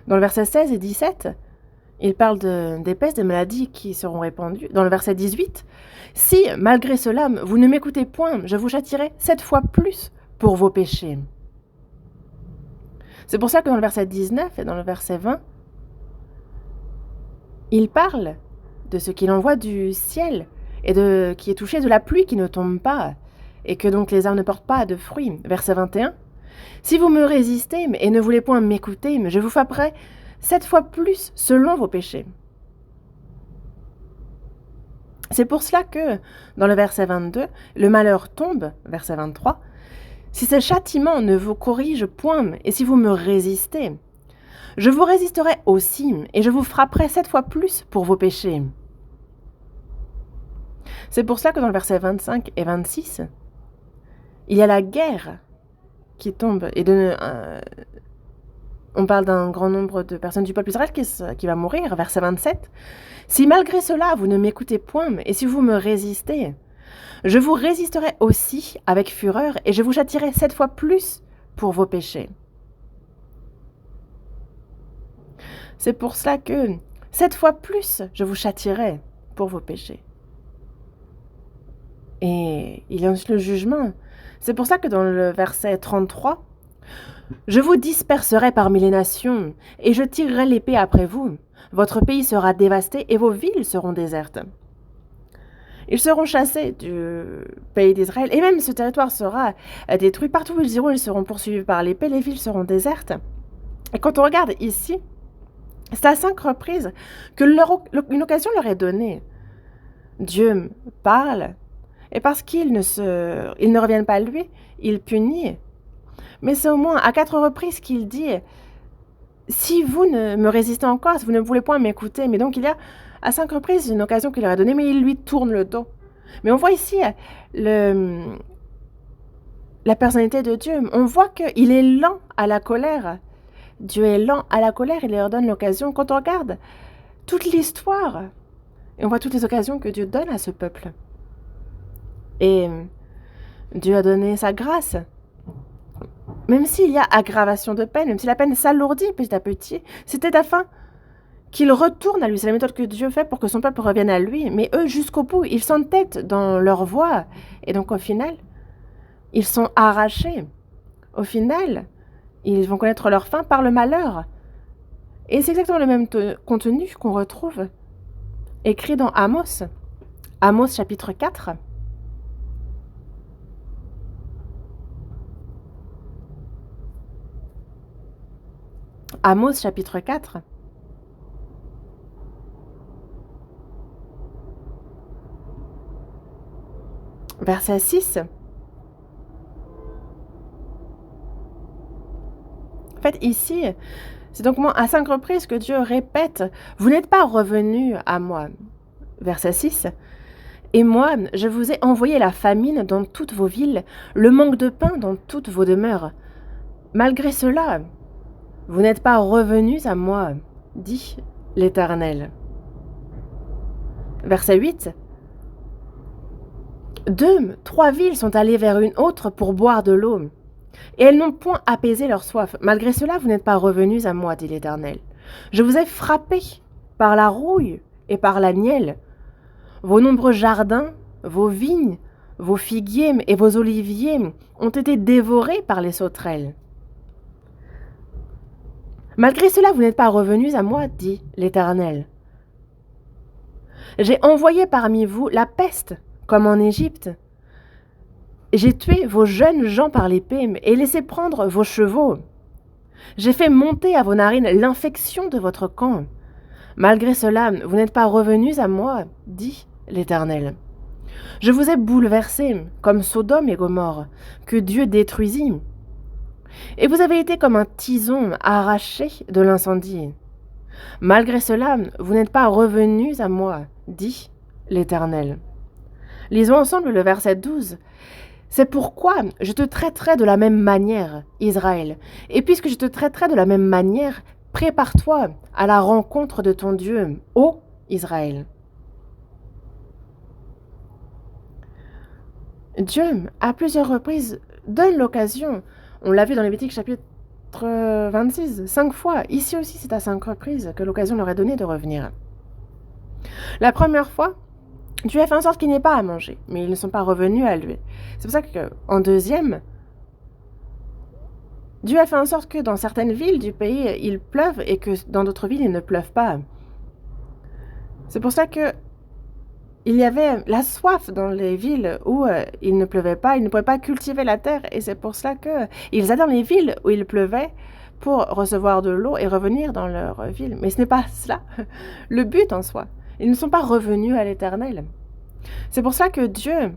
Dans le verset 16 et 17, il parle des pestes, des maladies qui seront répandues. Dans le verset 18, « Si, malgré cela, vous ne m'écoutez point, je vous châtierai 7 fois plus pour vos péchés. » C'est pour ça que dans le verset 19 et dans le verset 20, il parle de ce qu'il envoie du ciel et qui est touché de la pluie qui ne tombe pas et que donc les arbres ne portent pas de fruits. Verset 21, « Si vous me résistez et ne voulez point m'écouter, je vous frapperai 7 fois plus selon vos péchés. » C'est pour cela que, dans le verset 22, le malheur tombe, verset 23, « Si ce châtiment ne vous corrige point, et si vous me résistez, je vous résisterai aussi, et je vous frapperai 7 fois plus pour vos péchés. » C'est pour cela que dans le verset 25 et 26, il y a la guerre qui tombe, et on parle d'un grand nombre de personnes du peuple d'Israël qui va mourir, verset 27. « Si malgré cela vous ne m'écoutez point, et si vous me résistez, je vous résisterai aussi avec fureur, et je vous châtierai 7 fois plus pour vos péchés. » C'est pour cela que 7 fois plus je vous châtierai pour vos péchés. Et il y a ensuite le jugement. C'est pour ça que dans le verset 33, « Je vous disperserai parmi les nations, et je tirerai l'épée après vous. Votre pays sera dévasté, et vos villes seront désertes. » Ils seront chassés du pays d'Israël, et même ce territoire sera détruit. Partout où ils iront, ils seront poursuivis par l'épée, les villes seront désertes. Et quand on regarde ici, c'est à 5 reprises que une occasion leur est donnée. Dieu parle, Et parce qu'ils ne reviennent pas à lui, il punit. Mais c'est au moins à 4 reprises qu'il dit « Si vous ne me résistez encore, si vous ne voulez point m'écouter », mais donc il y a à 5 reprises une occasion qu'il leur a donnée, mais il lui tourne le dos. Mais on voit ici la personnalité de Dieu. On voit qu'il est lent à la colère. Dieu est lent à la colère, il leur donne l'occasion. Quand on regarde toute l'histoire, et on voit toutes les occasions que Dieu donne à ce peuple. Et Dieu a donné sa grâce. Même s'il y a aggravation de peine, même si la peine s'alourdit petit à petit, c'était afin qu'ils retournent à lui. C'est la méthode que Dieu fait pour que son peuple revienne à lui. Mais eux, jusqu'au bout, ils s'entêtent dans leur voie. Et donc, au final, ils sont arrachés. Au final, ils vont connaître leur fin par le malheur. Et c'est exactement le même contenu qu'on retrouve écrit dans Amos. Amos chapitre 4. Amos chapitre 4. Verset 6. En fait, ici, c'est donc à 5 reprises que Dieu répète « Vous n'êtes pas revenus à moi ». Verset 6. « Et moi, je vous ai envoyé la famine dans toutes vos villes, le manque de pain dans toutes vos demeures. Malgré cela, vous n'êtes pas revenus à moi, dit l'Éternel. » Verset 8. « 2, 3 villes sont allées vers une autre pour boire de l'eau. Et elles n'ont point apaisé leur soif. Malgré cela, vous n'êtes pas revenus à moi, dit l'Éternel. Je vous ai frappés par la rouille et par la nielle. Vos nombreux jardins, vos vignes, vos figuiers et vos oliviers ont été dévorés par les sauterelles. Malgré cela, vous n'êtes pas revenus à moi, dit l'Éternel. J'ai envoyé parmi vous la peste, comme en Égypte. J'ai tué vos jeunes gens par l'épée et laissé prendre vos chevaux. J'ai fait monter à vos narines l'infection de votre camp. Malgré cela, vous n'êtes pas revenus à moi, dit l'Éternel. Je vous ai bouleversés, comme Sodome et Gomorrhe, que Dieu détruisit. Et vous avez été comme un tison arraché de l'incendie. Malgré cela, vous n'êtes pas revenus à moi, dit l'Éternel. Lisons ensemble le verset 12. C'est pourquoi je te traiterai de la même manière, Israël. Et puisque je te traiterai de la même manière, prépare-toi à la rencontre de ton Dieu, ô Israël. Dieu, à plusieurs reprises, donne l'occasion. On l'a vu dans Lévitique chapitre 26, 5 fois. Ici aussi, c'est à 5 reprises que l'occasion leur est donnée de revenir. La première fois, Dieu a fait en sorte qu'il n'y ait pas à manger, mais ils ne sont pas revenus à lui. C'est pour ça qu'en deuxième, Dieu a fait en sorte que dans certaines villes du pays, il pleuve et que dans d'autres villes, il ne pleuve pas. C'est pour ça que il y avait la soif dans les villes où il ne pleuvait pas, ils ne pouvaient pas cultiver la terre, et c'est pour cela qu'ils allaient dans les villes où il pleuvait pour recevoir de l'eau et revenir dans leur ville. Mais ce n'est pas cela le but en soi. Ils ne sont pas revenus à l'Éternel. C'est pour ça que Dieu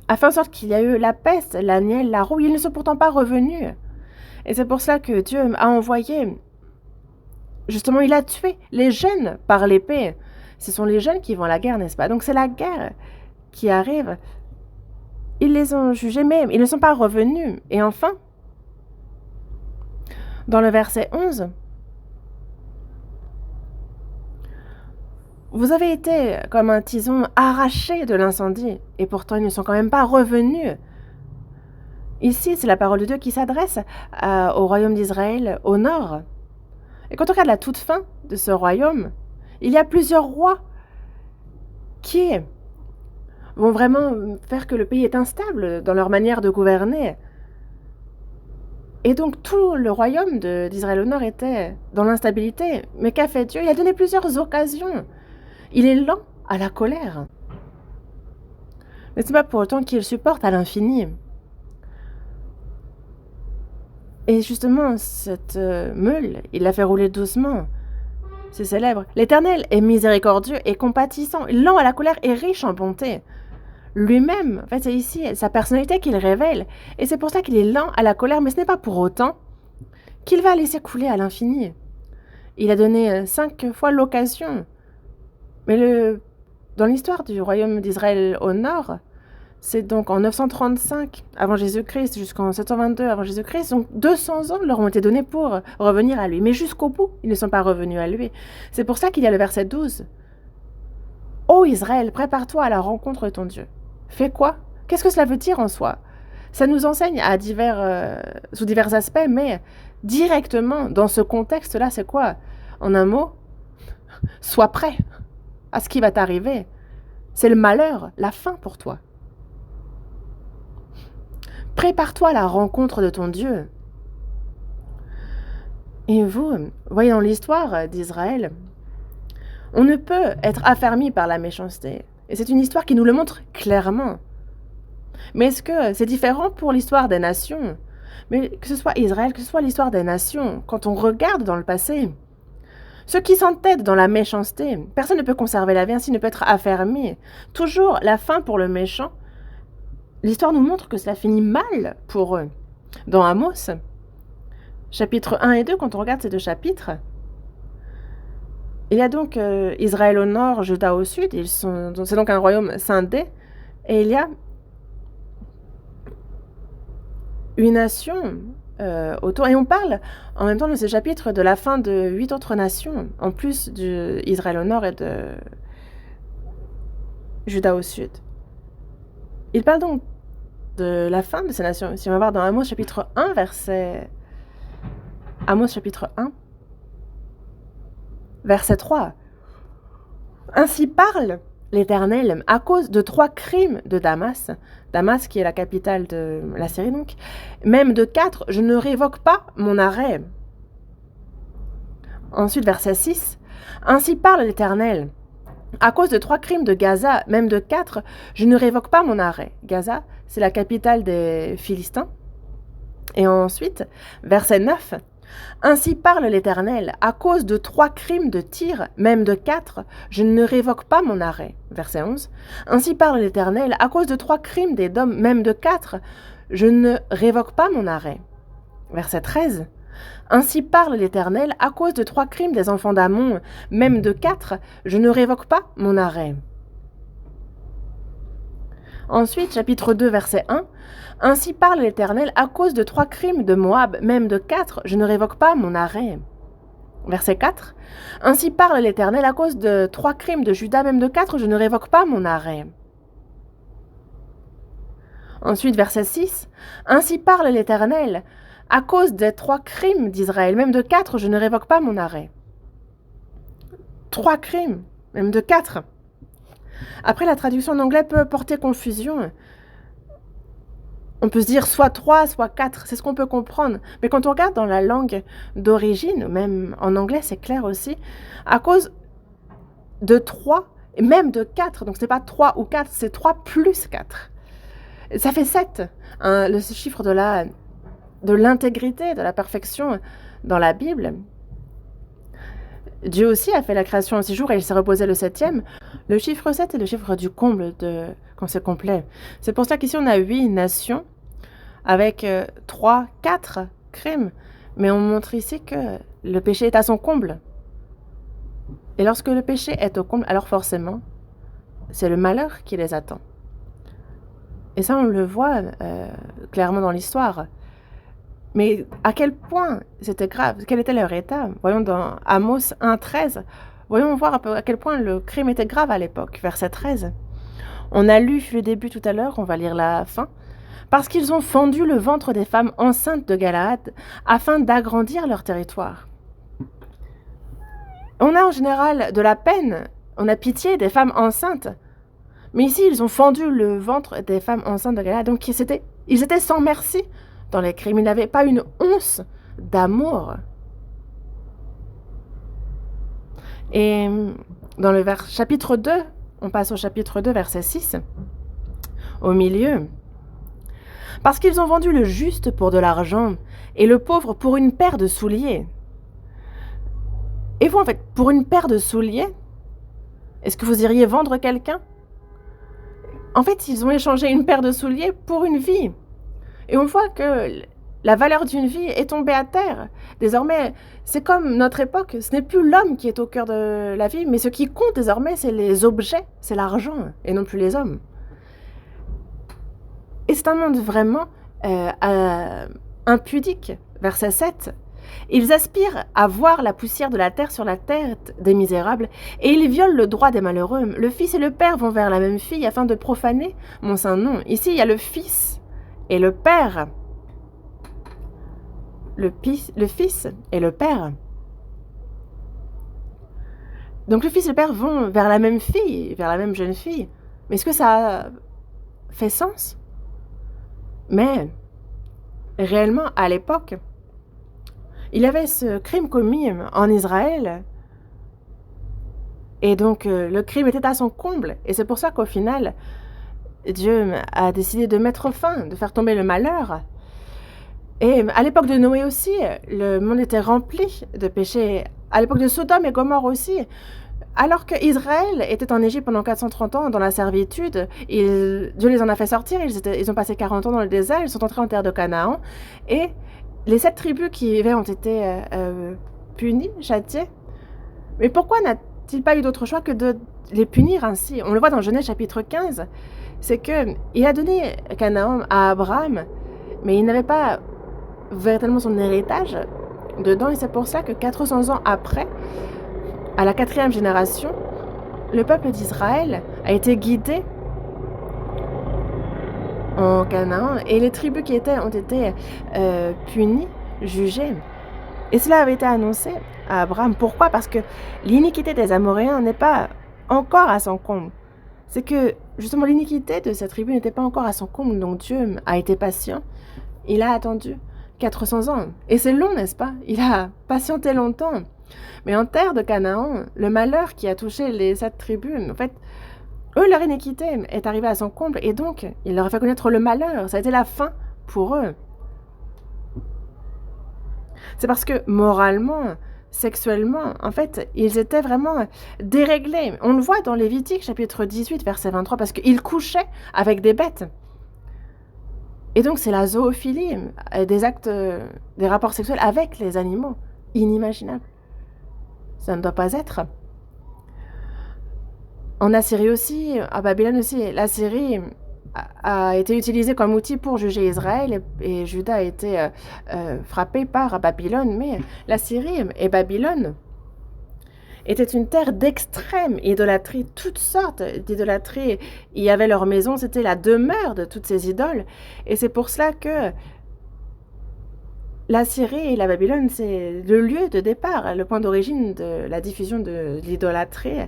a fait en sorte qu'il y a eu la peste, la nielle, la rouille. Ils ne sont pourtant pas revenus. Et c'est pour cela que Dieu a envoyé, justement, il a tué les jeunes par l'épée. Ce sont les jeunes qui vont à la guerre, n'est-ce pas? Donc c'est la guerre qui arrive. Ils les ont jugés, mais ils ne sont pas revenus. Et enfin, dans le verset 11, vous avez été comme un tison arraché de l'incendie, et pourtant ils ne sont quand même pas revenus. Ici, c'est la parole de Dieu qui s'adresse au royaume d'Israël au nord. Et quand on regarde la toute fin de ce royaume, il y a plusieurs rois qui vont vraiment faire que le pays est instable dans leur manière de gouverner. Et donc tout le royaume d'Israël au nord était dans l'instabilité. Mais qu'a fait Dieu? Il a donné plusieurs occasions. Il est lent à la colère. Mais ce n'est pas pour autant qu'il supporte à l'infini. Et justement, cette meule, il l'a fait rouler doucement. C'est célèbre. L'Éternel est miséricordieux et compatissant, lent à la colère et riche en bonté. lui-même. En fait, c'est ici sa personnalité qu'il révèle. Et c'est pour ça qu'il est lent à la colère, mais ce n'est pas pour autant qu'il va laisser couler à l'infini. Il a donné 5 fois l'occasion. Mais dans l'histoire du royaume d'Israël au nord, c'est donc en 935 avant Jésus-Christ jusqu'en 722 avant Jésus-Christ, donc 200 ans leur ont été donnés pour revenir à lui. Mais jusqu'au bout, ils ne sont pas revenus à lui. C'est pour ça qu'il y a le verset 12. « Ô Israël, prépare-toi à la rencontre de ton Dieu. » Fais quoi? Qu'est-ce que cela veut dire en soi? Ça nous enseigne sous divers aspects, mais directement, dans ce contexte-là, c'est quoi? En un mot, sois prêt à ce qui va t'arriver. C'est le malheur, la fin pour toi. Prépare-toi à la rencontre de ton Dieu. Et vous, voyez dans l'histoire d'Israël, on ne peut être affermi par la méchanceté. Et c'est une histoire qui nous le montre clairement. Mais est-ce que c'est différent pour l'histoire des nations? Mais que ce soit Israël, que ce soit l'histoire des nations, quand on regarde dans le passé, ceux qui s'entêtent dans la méchanceté, personne ne peut conserver la vie, ainsi ne peut être affermi. Toujours la fin pour le méchant. L'histoire nous montre que cela finit mal pour eux. Dans Amos, chapitres 1 et 2, quand on regarde ces deux chapitres, il y a donc Israël au nord, Juda au sud, c'est donc un royaume scindé, et il y a une nation autour. Et on parle en même temps dans ces chapitres de la fin de 8 autres nations, en plus d'Israël au nord et de Juda au sud. Il parle donc de la fin de ces nations. Si on va voir dans Amos chapitre 1, Amos chapitre 1, verset 3. « Ainsi parle l'Éternel à cause de 3 crimes de Damas. » Damas qui est la capitale de la Syrie donc. « Même de 4, je ne révoque pas mon arrêt. » Ensuite, verset 6. « Ainsi parle l'Éternel. À cause de 3 crimes de Gaza, même de 4, je ne révoque pas mon arrêt. » Gaza, c'est la capitale des Philistins. Et ensuite, verset 9. Ainsi parle l'Éternel, à cause de 3 crimes de Tyr, même de 4, je ne révoque pas mon arrêt. Verset 11. Ainsi parle l'Éternel, à cause de 3 crimes d'Édom, même de 4, je ne révoque pas mon arrêt. Verset 13. Ainsi parle l'Éternel, à cause de 3 crimes des enfants d'Amon, même de 4, je ne révoque pas mon arrêt. Ensuite, chapitre 2, verset 1. Ainsi parle l'Éternel, à cause de 3 crimes de Moab, même de 4, je ne révoque pas mon arrêt. Verset 4. Ainsi parle l'Éternel, à cause de 3 crimes de Juda, même de 4, je ne révoque pas mon arrêt. Ensuite, verset 6. Ainsi parle l'Éternel, à cause des 3 crimes d'Israël, même de 4, je ne révoque pas mon arrêt. 3 crimes, même de 4. Après, la traduction en anglais peut porter confusion. On peut se dire soit 3, soit 4, c'est ce qu'on peut comprendre. Mais quand on regarde dans la langue d'origine, même en anglais, c'est clair aussi, à cause de 3, et même de 4, donc ce n'est pas 3 ou 4, c'est 3 plus 4. Ça fait 7, hein, le chiffre de l'intégrité, de la perfection dans la Bible. Dieu aussi a fait la création en 6 jours et il s'est reposé le 7e. Le chiffre 7 est le chiffre du comble quand c'est complet. C'est pour ça qu'ici on a 8 nations avec 3, 4 crimes. Mais on montre ici que le péché est à son comble. Et lorsque le péché est au comble, alors forcément, c'est le malheur qui les attend. Et ça, on le voit clairement dans l'histoire. Mais à quel point c'était grave? Quel était leur état? Voyons dans Amos 1,13. Voyons voir à quel point le crime était grave à l'époque. Verset 13. On a lu le début tout à l'heure, on va lire la fin. Parce qu'ils ont fendu le ventre des femmes enceintes de Galaad afin d'agrandir leur territoire. On a en général de la peine, on a pitié des femmes enceintes. Mais ici, ils ont fendu le ventre des femmes enceintes de Galaad. Donc ils étaient sans merci dans les crimes. Ils n'avaient pas une once d'amour. Et dans le chapitre 2, on passe au chapitre 2, verset 6, au milieu. Parce qu'ils ont vendu le juste pour de l'argent et le pauvre pour une paire de souliers. Et vous, en fait, pour une paire de souliers, est-ce que vous iriez vendre quelqu'un? En fait, ils ont échangé une paire de souliers pour une vie. Et on voit que la valeur d'une vie est tombée à terre. Désormais, c'est comme notre époque, ce n'est plus l'homme qui est au cœur de la vie, mais ce qui compte désormais, c'est les objets, c'est l'argent, et non plus les hommes. Et c'est un monde vraiment impudique. Verset 7. Ils aspirent à voir la poussière de la terre sur la tête des misérables, et ils violent le droit des malheureux. Le fils et le père vont vers la même fille afin de profaner mon saint nom. Ici, il y a le fils et le père. Le fils et le père. Donc le fils et le père vont vers la même fille, vers la même jeune fille. Mais est-ce que ça fait sens? Mais réellement, à l'époque, il y avait ce crime commis en Israël. Et donc, le crime était à son comble. Et c'est pour ça qu'au final, Dieu a décidé de mettre fin, de faire tomber le malheur. Et à l'époque de Noé aussi, le monde était rempli de péchés. À l'époque de Sodome et Gomorrhe aussi. Alors qu'Israël était en Égypte pendant 430 ans dans la servitude, Dieu les en a fait sortir, ils ont passé 40 ans dans le désert, ils sont entrés en terre de Canaan. Et les 7 tribus qui y vivaient ont été punies, châtiées. Mais pourquoi n'a-t-il pas eu d'autre choix que de les punir ainsi? On le voit dans Genèse chapitre 15. C'est qu'il a donné Canaan à Abraham, mais il n'avait pas véritablement son héritage dedans. Et c'est pour ça que 400 ans après, à la 4e génération, le peuple d'Israël a été guidé en Canaan et les tribus qui ont été punies, jugées. Et cela avait été annoncé à Abraham. Pourquoi? Parce que l'iniquité des Amoréens n'est pas encore à son comble. C'est que justement l'iniquité de cette tribu n'était pas encore à son comble. Donc Dieu a été patient. Il a attendu 400 ans. Et c'est long, n'est-ce pas? Il a patienté longtemps. Mais en terre de Canaan, le malheur qui a touché les 7 tribus, en fait, eux, leur iniquité est arrivée à son comble. Et donc, il leur a fait connaître le malheur. Ça a été la fin pour eux. C'est parce que moralement, sexuellement, en fait, ils étaient vraiment déréglés. On le voit dans Lévitique, chapitre 18, verset 23, parce qu'ils couchaient avec des bêtes. Et donc, c'est la zoophilie, des actes, des rapports sexuels avec les animaux. Inimaginable. Ça ne doit pas être. En Assyrie aussi, à Babylone aussi, l'Assyrie a été utilisée comme outil pour juger Israël et Juda a été frappé par Babylone. Mais l'Assyrie et Babylone étaient une terre d'extrême idolâtrie, toutes sortes d'idolâtries. Il y avait leur maison, c'était la demeure de toutes ces idoles. Et c'est pour cela que l'Assyrie et la Babylone, c'est le lieu de départ, le point d'origine de la diffusion de l'idolâtrie.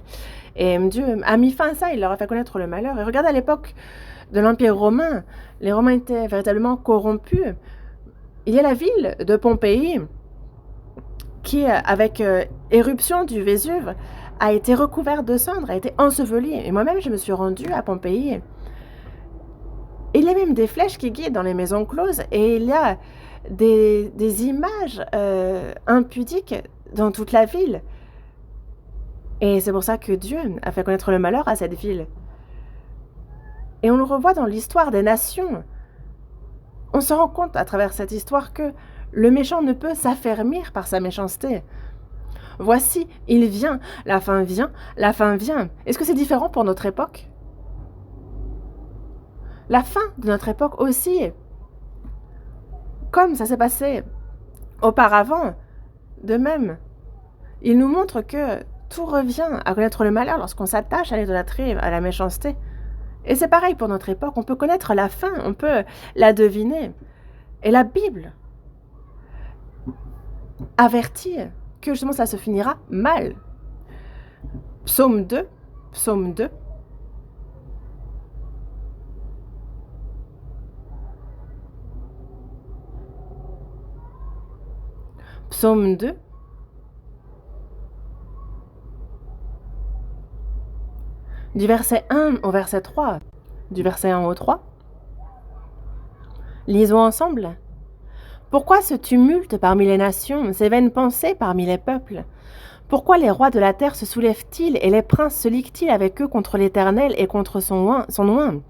Et Dieu a mis fin à ça, il leur a fait connaître le malheur. Et regardez à l'époque de l'Empire romain, les Romains étaient véritablement corrompus. Il y a la ville de Pompéi qui, avec éruption du Vésuve, a été recouverte de cendres, a été ensevelie. Et moi-même, je me suis rendue à Pompéi. Il y a même des flèches qui guident dans les maisons closes et il y a des images impudiques dans toute la ville. Et c'est pour ça que Dieu a fait connaître le malheur à cette ville. Et on le revoit dans l'histoire des nations. On se rend compte à travers cette histoire que le méchant ne peut s'affermir par sa méchanceté. Voici, il vient, la fin vient, la fin vient. Est-ce que c'est différent pour notre époque? La fin de notre époque aussi, comme ça s'est passé auparavant, de même, il nous montre que tout revient à connaître le malheur lorsqu'on s'attache à l'idolâtrie, à la méchanceté. Et c'est pareil pour notre époque, on peut connaître la fin, on peut la deviner. Et la Bible avertit que justement ça se finira mal. Psaume 2, Psaume 2. Psaume 2. Du verset 1 au verset 3. Du verset 1 au 3. Lisons ensemble. Pourquoi ce tumulte parmi les nations, ces vaines pensées parmi les peuples? Pourquoi les rois de la terre se soulèvent-ils et les princes se liguent-ils avec eux contre l'Éternel et contre son oint?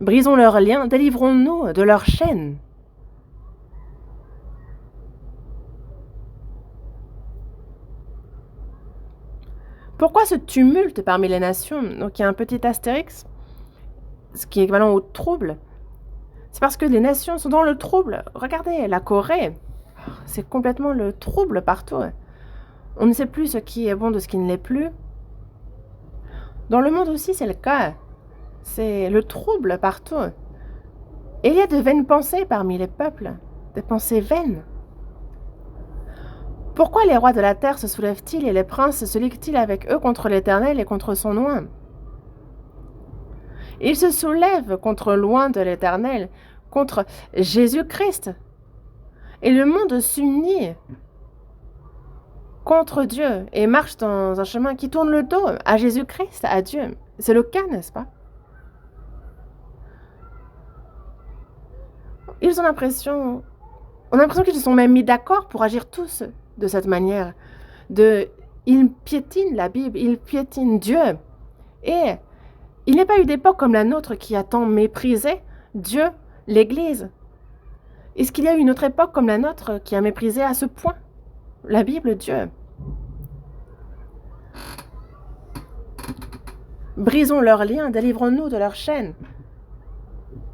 Brisons leurs liens, délivrons-nous de leurs chaînes. Pourquoi ce tumulte parmi les nations? Donc il y a un petit astérix, ce qui est équivalent au trouble. C'est parce que les nations sont dans le trouble. Regardez, la Corée, c'est complètement le trouble partout. On ne sait plus ce qui est bon de ce qui ne l'est plus. Dans le monde aussi, c'est le cas. C'est le trouble partout. Et il y a de vaines pensées parmi les peuples, des pensées vaines. Pourquoi les rois de la terre se soulèvent-ils et les princes se liguent-ils avec eux contre l'Éternel et contre son oint? Ils se soulèvent contre l'oint de l'Éternel, contre Jésus-Christ. Et le monde s'unit contre Dieu et marche dans un chemin qui tourne le dos à Jésus-Christ, à Dieu. C'est le cas, n'est-ce pas? On a l'impression qu'ils se sont même mis d'accord pour agir tous de cette manière. Ils piétinent la Bible, ils piétinent Dieu. Et il n'y a pas eu d'époque comme la nôtre qui a tant méprisé Dieu, l'Église. Est-ce qu'il y a eu une autre époque comme la nôtre qui a méprisé à ce point la Bible, Dieu? Brisons leurs liens, délivrons-nous de leurs chaînes.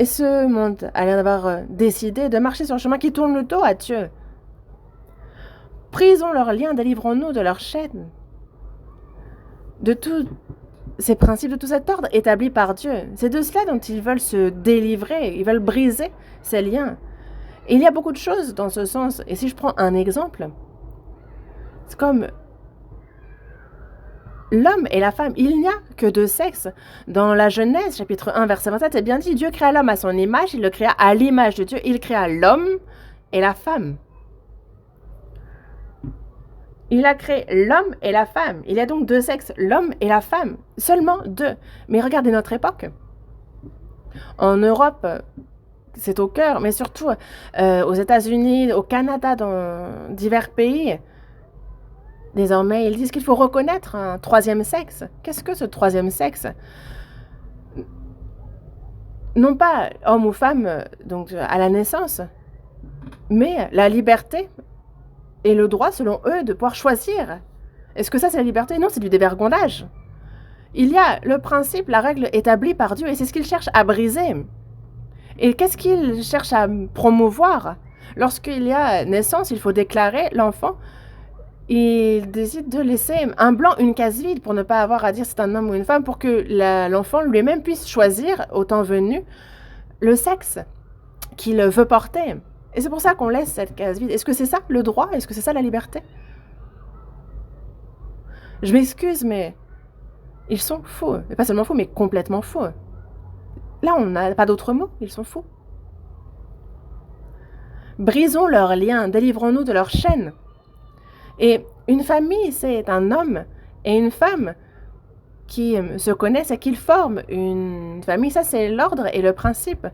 Et ce monde a l'air d'avoir décidé de marcher sur un chemin qui tourne le dos à Dieu. Brisons leurs liens, délivrons-nous de leurs chaînes. De tous ces principes, de tout cet ordre établi par Dieu. C'est de cela dont ils veulent se délivrer, ils veulent briser ces liens. Et il y a beaucoup de choses dans ce sens. Et si je prends un exemple, c'est comme l'homme et la femme. Il n'y a que deux sexes. Dans la Genèse, chapitre 1, verset 27, c'est bien dit, Dieu créa l'homme à son image, il le créa à l'image de Dieu, il créa l'homme et la femme. Il a créé l'homme et la femme. Il y a donc deux sexes, l'homme et la femme. Seulement deux. Mais regardez notre époque. En Europe, c'est au cœur, mais surtout aux États-Unis, au Canada, dans divers pays. Désormais, ils disent qu'il faut reconnaître un troisième sexe. Qu'est-ce que ce troisième sexe? Non pas homme ou femme, donc à la naissance, mais la liberté et le droit, selon eux, de pouvoir choisir. Est-ce que ça, c'est la liberté? Non, c'est du dévergondage. Il y a le principe, la règle établie par Dieu, et c'est ce qu'il cherche à briser. Et qu'est-ce qu'il cherche à promouvoir? Lorsqu'il y a naissance, il faut déclarer l'enfant. Il décide de laisser un blanc, une case vide, pour ne pas avoir à dire c'est un homme ou une femme, pour que l'enfant lui-même puisse choisir, au temps venu, le sexe qu'il veut porter. Et c'est pour ça qu'on laisse cette case vide. Est-ce que c'est ça le droit? Est-ce que c'est ça la liberté? Je m'excuse, mais ils sont faux. Et pas seulement faux, mais complètement faux. Là, on n'a pas d'autre mot. Ils sont faux. Brisons leurs liens, délivrons-nous de leurs chaînes. Et une famille, c'est un homme et une femme qui se connaissent et qu'ils forment une famille. Ça, c'est l'ordre et le principe.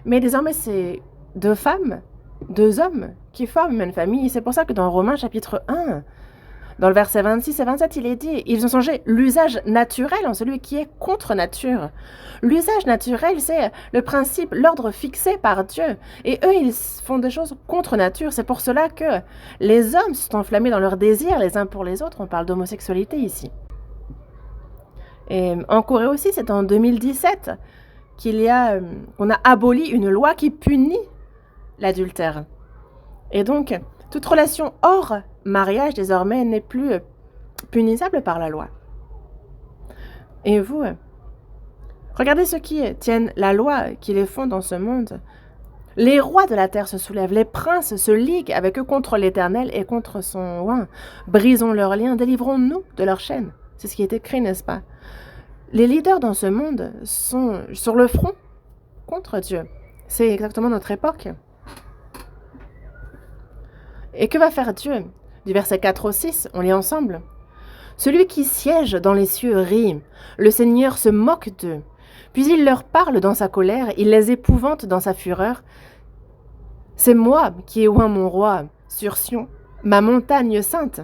Mais désormais, c'est deux femmes, deux hommes qui forment une famille. C'est pour ça que dans Romains chapitre 1, dans le verset 26 et 27, il est dit, ils ont changé l'usage naturel en celui qui est contre nature. L'usage naturel, c'est le principe, l'ordre fixé par Dieu. Et eux, ils font des choses contre nature. C'est pour cela que les hommes se sont enflammés dans leurs désirs les uns pour les autres. On parle d'homosexualité ici. Et en Corée aussi, c'est en 2017 qu'on a aboli une loi qui punit l'adultère. Et donc, toute relation hors mariage, désormais, n'est plus punissable par la loi. Et vous, regardez ceux qui tiennent la loi, qui les font dans ce monde. Les rois de la terre se soulèvent, les princes se liguent avec eux contre l'Éternel et contre son oint. Brisons leurs liens, délivrons-nous de leurs chaînes. C'est ce qui est écrit, n'est-ce pas? Les leaders dans ce monde sont sur le front contre Dieu. C'est exactement notre époque. Et que va faire Dieu? Du verset 4 au 6, on lit ensemble. Celui qui siège dans les cieux rit, le Seigneur se moque d'eux. Puis il leur parle dans sa colère, il les épouvante dans sa fureur. C'est moi qui ai oint mon roi sur Sion, ma montagne sainte.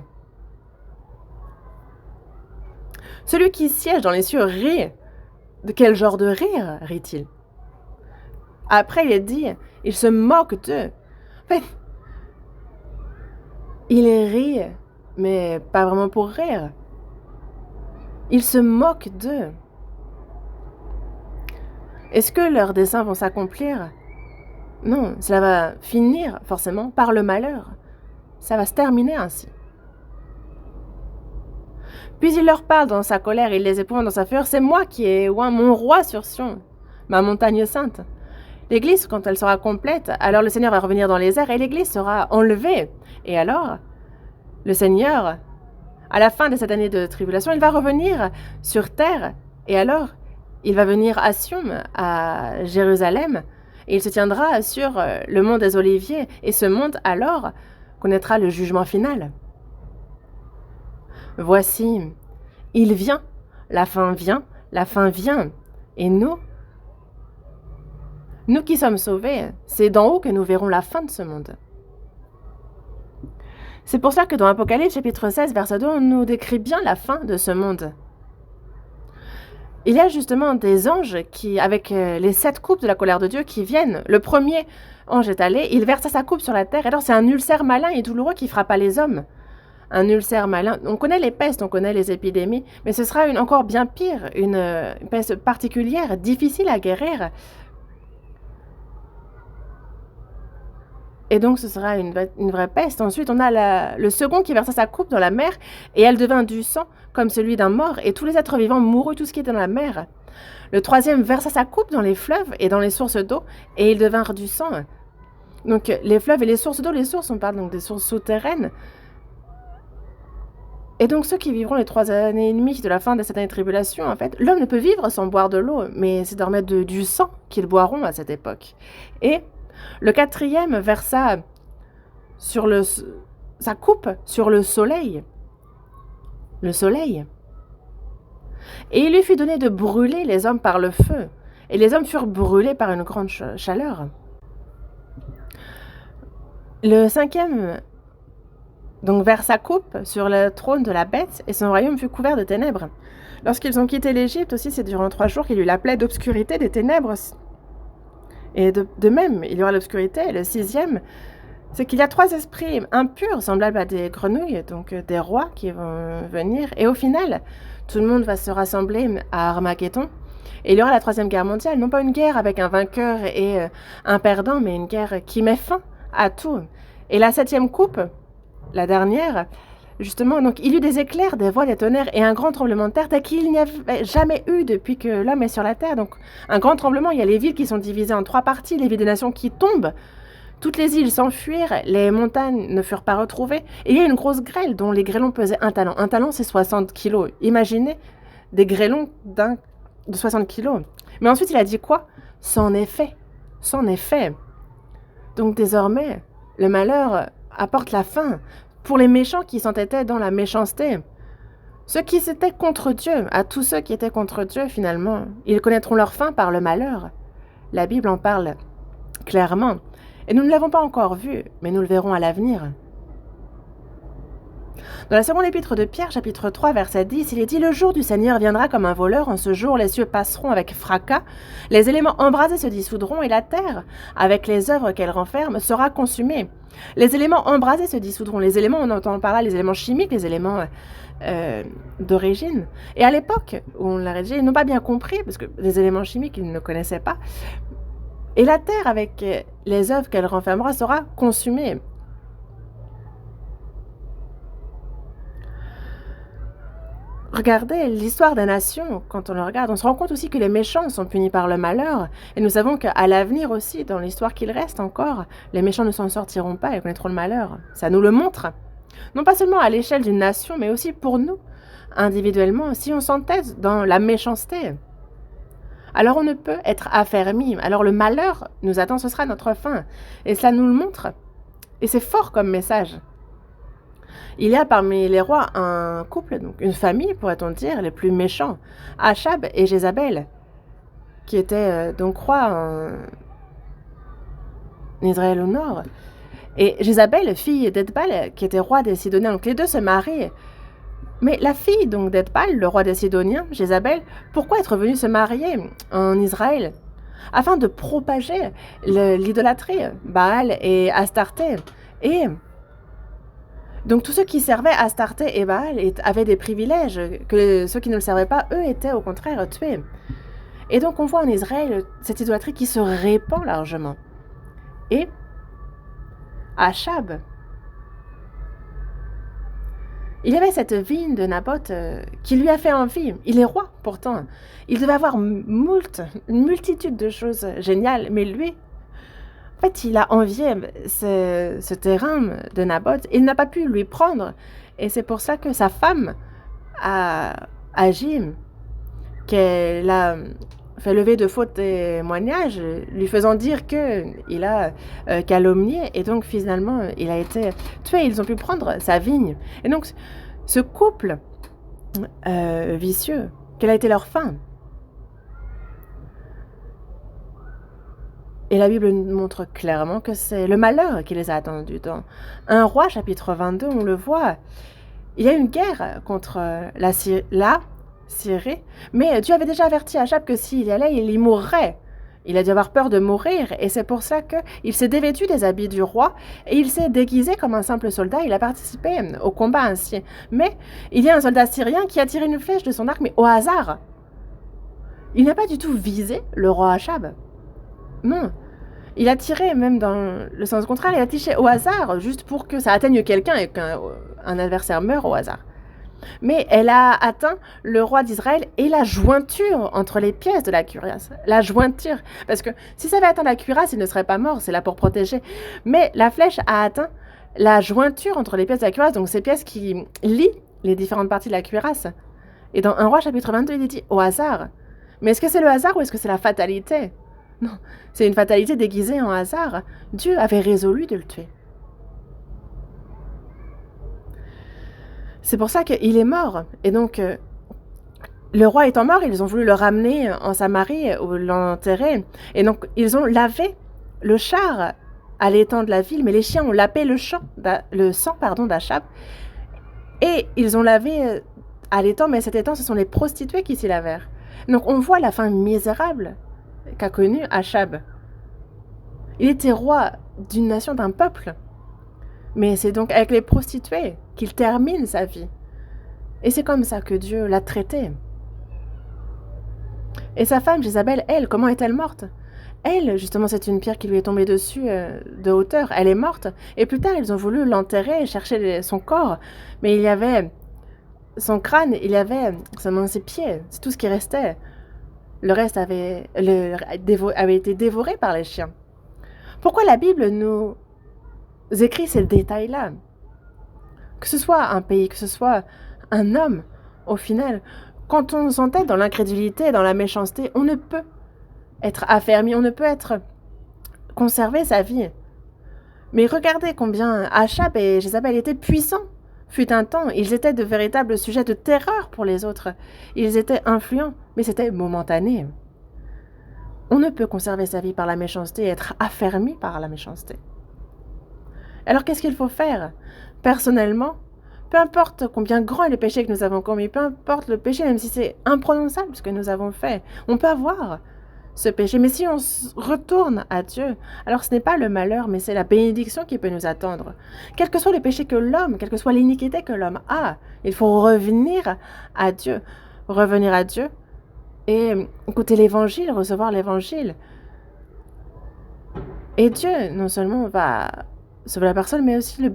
Celui qui siège dans les cieux rit. De quel genre de rire rit-il? Après, il est dit, il se moque d'eux. En fait, il rit, mais pas vraiment pour rire. Il se moque d'eux. Est-ce que leurs desseins vont s'accomplir? Non, cela va finir forcément par le malheur. Ça va se terminer ainsi. Puis il leur parle dans sa colère, il les éprouve dans sa fureur. C'est moi qui ai oint mon roi sur Sion, ma montagne sainte. L'Église, quand elle sera complète, alors le Seigneur va revenir dans les airs et l'Église sera enlevée. Et alors, le Seigneur, à la fin de cette année de tribulation, il va revenir sur terre. Et alors, il va venir à Sion, à Jérusalem, et il se tiendra sur le mont des Oliviers. Et ce monde, alors, connaîtra le jugement final. Voici, il vient, la fin vient, la fin vient. Et nous qui sommes sauvés, c'est d'en haut que nous verrons la fin de ce monde. C'est pour ça que dans Apocalypse chapitre 16, verset 2, on nous décrit bien la fin de ce monde. Il y a justement des anges qui, avec les 7 coupes de la colère de Dieu, qui viennent. Le premier ange est allé, il versa sa coupe sur la terre, et alors c'est un ulcère malin et douloureux qui frappa les hommes. Un ulcère malin. On connaît les pestes, on connaît les épidémies, mais ce sera encore bien pire, une peste particulière, difficile à guérir. Et donc ce sera une vraie peste. Ensuite, on a le second qui versa sa coupe dans la mer, et elle devint du sang, comme celui d'un mort, et tous les êtres vivants moururent, tout ce qui était dans la mer. Le troisième versa sa coupe dans les fleuves et dans les sources d'eau, et ils devinrent du sang. Donc les fleuves et les sources d'eau, les sources, on parle donc des sources souterraines. Et donc ceux qui vivront les 3 années et demie de la fin de cette année de tribulation, en fait, l'homme ne peut vivre sans boire de l'eau, mais c'est désormais du sang qu'ils boiront à cette époque. Et le quatrième versa sa coupe sur le soleil. Le soleil. Et il lui fut donné de brûler les hommes par le feu. Et les hommes furent brûlés par une grande chaleur. Le cinquième donc versa sa coupe sur le trône de la bête, et son royaume fut couvert de ténèbres. Lorsqu'ils ont quitté l'Égypte aussi, c'est durant 3 jours qu'il y eut la plaie d'obscurité des ténèbres. Et de même, il y aura l'obscurité. Et le 6e, c'est qu'il y a 3 esprits impurs, semblables à des grenouilles, donc des rois qui vont venir. Et au final, tout le monde va se rassembler à Armageddon. Et il y aura la 3e guerre mondiale, non pas une guerre avec un vainqueur et un perdant, mais une guerre qui met fin à tout. Et la 7e coupe, la dernière, justement, donc il y eut des éclairs, des voix, des tonnerres et un grand tremblement de terre tel qu'il n'y avait jamais eu depuis que l'homme est sur la terre. Donc un grand tremblement, il y a les villes qui sont divisées en 3 parties, les villes des nations qui tombent. Toutes les îles s'enfuirent, les montagnes ne furent pas retrouvées. Et il y a une grosse grêle dont les grêlons pesaient 1 talent. 1 talent, c'est 60 kilos. Imaginez des grêlons de 60 kilos. Mais ensuite, il a dit quoi? C'en est fait. C'en est fait. Donc désormais, le malheur apporte la fin pour les méchants qui s'entêtaient dans la méchanceté. Ceux qui étaient contre Dieu, à tous ceux qui étaient contre Dieu finalement, ils connaîtront leur fin par le malheur. La Bible en parle clairement. Et nous ne l'avons pas encore vu, mais nous le verrons à l'avenir. Dans la seconde épître de Pierre, chapitre 3, verset 10, il est dit « Le jour du Seigneur viendra comme un voleur. En ce jour, les cieux passeront avec fracas, les éléments embrasés se dissoudront, et la terre, avec les œuvres qu'elle renferme, sera consumée. » Les éléments embrasés se dissoudront. Les éléments, on entend par là les éléments chimiques, les éléments d'origine. Et à l'époque où on l'a rédigé, ils n'ont pas bien compris, parce que les éléments chimiques, ils ne connaissaient pas. Et la terre, avec les œuvres qu'elle renfermera, sera consumée. Regardez l'histoire des nations, quand on le regarde, on se rend compte aussi que les méchants sont punis par le malheur. Et nous savons qu'à l'avenir aussi, dans l'histoire qu'il reste encore, les méchants ne s'en sortiront pas et connaîtront le malheur. Ça nous le montre. Non pas seulement à l'échelle d'une nation, mais aussi pour nous, individuellement, si on s'entête dans la méchanceté. Alors on ne peut être affermi. Alors le malheur nous attend, ce sera notre fin. Et cela nous le montre. Et c'est fort comme message. Il y a parmi les rois un couple, donc une famille, pourrait-on dire, les plus méchants, Achab et Jézabel, qui étaient donc rois en Israël au nord. Et Jézabel, fille d'Ethbal, qui était roi des Sidoniens, donc les deux se marient. Mais la fille donc d'Ethbal, le roi des Sidoniens, Jézabel, pourquoi être venue se marier en Israël? afin de propager l'idolâtrie, Baal et Astarté. Et donc tous ceux qui servaient Astarté et Baal avaient des privilèges, que ceux qui ne le servaient pas, eux, étaient au contraire tués. Et donc on voit en Israël cette idolâtrie qui se répand largement. Et Achab, il y avait cette vigne de Naboth qui lui a fait envie. Il est roi pourtant. Il devait avoir une multitude de choses géniales, mais lui, en fait, il a envié ce terrain de Naboth. Il n'a pas pu lui prendre. Et c'est pour ça que sa femme a agi, qu'elle a fait lever de faux témoignages, lui faisant dire qu'il a calomnié. Et donc, finalement, il a été tué. Ils ont pu prendre sa vigne. Et donc, ce couple vicieux, quelle a été leur fin? Et la Bible nous montre clairement que c'est le malheur qui les a attendus. Dans 1 Roi, chapitre 22, on le voit. Il y a une guerre contre la Syrie, mais Dieu avait déjà averti Achab que s'il y allait, il y mourrait. Il a dû avoir peur de mourir, et c'est pour ça qu'il s'est dévêtu des habits du roi, et il s'est déguisé comme un simple soldat. Il a participé au combat ainsi. Mais il y a un soldat syrien qui a tiré une flèche de son arc, mais au hasard. Il n'a pas du tout visé le roi Achab. Non. Il a tiré, même dans le sens contraire, il a tiré au hasard, juste pour que ça atteigne quelqu'un et qu'un adversaire meure au hasard. Mais elle a atteint le roi d'Israël et la jointure entre les pièces de la cuirasse. La jointure. Parce que si ça avait atteint la cuirasse, il ne serait pas mort, c'est là pour protéger. Mais la flèche a atteint la jointure entre les pièces de la cuirasse, donc ces pièces qui lient les différentes parties de la cuirasse. Et dans 1 Roi chapitre 22, il est dit au hasard. Mais est-ce que c'est le hasard ou est-ce que c'est la fatalité? Non, c'est une fatalité déguisée en hasard. Dieu avait résolu de le tuer. C'est pour ça qu'il est mort. Et donc, le roi étant mort, ils ont voulu le ramener en Samarie ou l'enterrer. Et donc, ils ont lavé le char à l'étang de la ville, mais les chiens ont lapé le sang d'Achab. Et ils ont lavé à l'étang, mais cet étang, ce sont les prostituées qui s'y lavèrent. Donc, on voit la fin misérable qu'a connue Achab. Il était roi d'une nation, d'un peuple. Mais c'est donc avec les prostituées qu'il termine sa vie. Et c'est comme ça que Dieu l'a traité. Et sa femme, Jézabel, elle, comment est-elle morte? Elle, justement, c'est une pierre qui lui est tombée dessus de hauteur. Elle est morte. Et plus tard, ils ont voulu l'enterrer et chercher son corps. Mais il y avait son crâne, il y avait seulement ses pieds. C'est tout ce qui restait. Le reste avait été dévoré par les chiens. Pourquoi la Bible nous écrit ces détails-là? Que ce soit un pays, que ce soit un homme, au final, quand on s'entête dans l'incrédulité, dans la méchanceté, on ne peut être affermi, on ne peut être conserver sa vie. Mais regardez combien Achab et Jézabel étaient puissants. Fut un temps, ils étaient de véritables sujets de terreur pour les autres. Ils étaient influents, mais c'était momentané. On ne peut conserver sa vie par la méchanceté et être affermi par la méchanceté. Alors qu'est-ce qu'il faut faire? Personnellement, peu importe combien grand est le péché que nous avons commis, peu importe le péché, même si c'est imprononçable ce que nous avons fait, on peut avoir ce péché. Mais si on retourne à Dieu, alors ce n'est pas le malheur, mais c'est la bénédiction qui peut nous attendre. Quel que soit le péché que l'homme, quelle que soit l'iniquité que l'homme a, il faut revenir à Dieu. Revenir à Dieu et écouter l'évangile, recevoir l'évangile. Et Dieu, non seulement va sauver la personne, mais aussi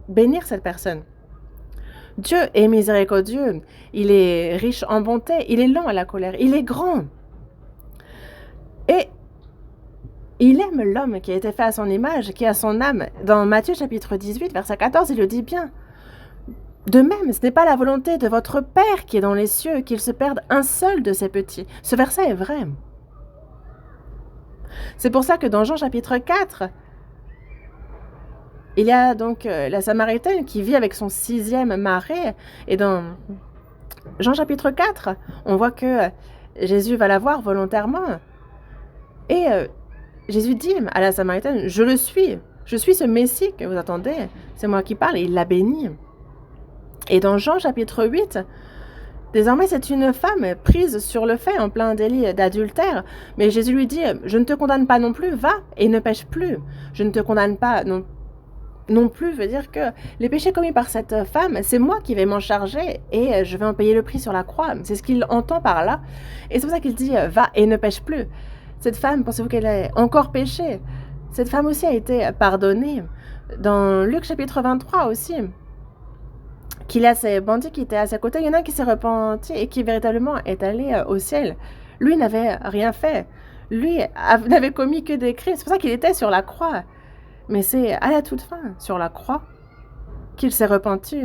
bénir cette personne. Dieu est miséricordieux, il est riche en bonté, il est lent à la colère, il est grand. Et il aime l'homme qui a été fait à son image, qui a son âme. Dans Matthieu chapitre 18, verset 14, il le dit bien. De même, ce n'est pas la volonté de votre Père qui est dans les cieux qu'il se perde un seul de ses petits. Ce verset est vrai. C'est pour ça que dans Jean chapitre 4, il y a donc la Samaritaine qui vit avec son 6e mari. Et dans Jean chapitre 4, on voit que Jésus va la voir volontairement. Et Jésus dit à la Samaritaine, je le suis. Je suis ce Messie que vous attendez. C'est moi qui parle. Et il la bénit. Et dans Jean chapitre 8, Désormais, c'est une femme prise sur le fait en plein délit d'adultère. Mais Jésus lui dit, je ne te condamne pas non plus, va et ne pêche plus. Je ne te condamne pas non plus, veut dire que les péchés commis par cette femme, c'est moi qui vais m'en charger et je vais en payer le prix sur la croix. C'est ce qu'il entend par là. Et c'est pour ça qu'il dit, va et ne pêche plus. Cette femme, pensez-vous qu'elle ait encore péché? Cette femme aussi a été pardonnée. Dans Luc chapitre 23 aussi, qu'il y a ces bandits qui étaient à ses côtés, il y en a un qui s'est repenti et qui véritablement est allé au ciel. Lui n'avait rien fait. Lui n'avait commis que des crimes. C'est pour ça qu'il était sur la croix. Mais c'est à la toute fin, sur la croix, qu'il s'est repenti.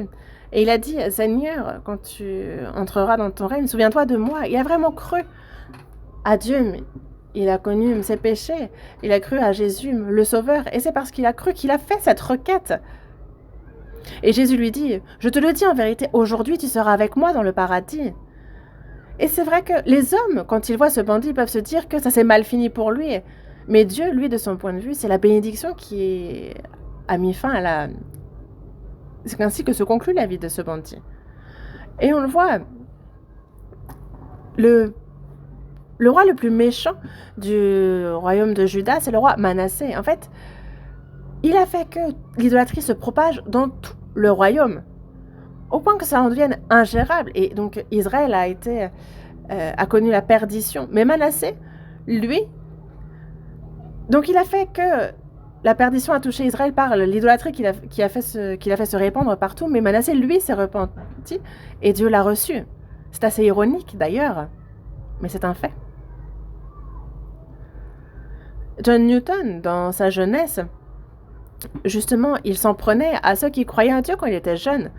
Et il a dit, Seigneur, quand tu entreras dans ton règne, souviens-toi de moi. Il a vraiment cru à Dieu, mais il a connu ses péchés. Il a cru à Jésus, le Sauveur. Et c'est parce qu'il a cru qu'il a fait cette requête. Et Jésus lui dit, je te le dis en vérité, aujourd'hui tu seras avec moi dans le paradis. Et c'est vrai que les hommes, quand ils voient ce bandit, peuvent se dire que ça s'est mal fini pour lui. Mais Dieu, lui, de son point de vue, c'est la bénédiction qui a mis fin à la... C'est ainsi que se conclut la vie de ce bandit. Et on le voit, le roi le plus méchant du royaume de Juda, c'est le roi Manassé. En fait, il a fait que l'idolâtrie se propage dans tout le royaume, au point que ça en devienne ingérable. Et donc Israël a connu la perdition. Mais Manassé, lui, donc il a fait que la perdition a touché Israël par l'idolâtrie qu'il a fait se répandre partout. Mais Manassé, lui, s'est repenti et Dieu l'a reçu. C'est assez ironique d'ailleurs, mais c'est un fait. John Newton, dans sa jeunesse, justement, il s'en prenait à ceux qui croyaient en Dieu quand il était jeune.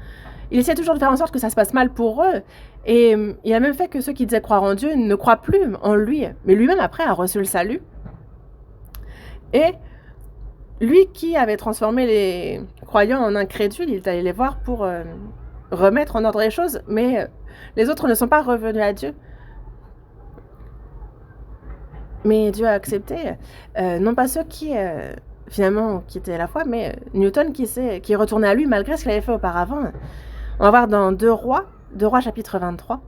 Il essayait toujours de faire en sorte que ça se passe mal pour eux. Et il a même fait que ceux qui disaient croire en Dieu ne croient plus en lui. Mais lui-même, après, a reçu le salut. Et lui qui avait transformé les croyants en incrédules, il est allé les voir pour remettre en ordre les choses. Mais les autres ne sont pas revenus à Dieu. Mais Dieu a accepté, non pas ceux qui... finalement quitter la foi, mais Newton qui est retourné à lui malgré ce qu'il avait fait auparavant. On va voir dans 2 Rois chapitre 23.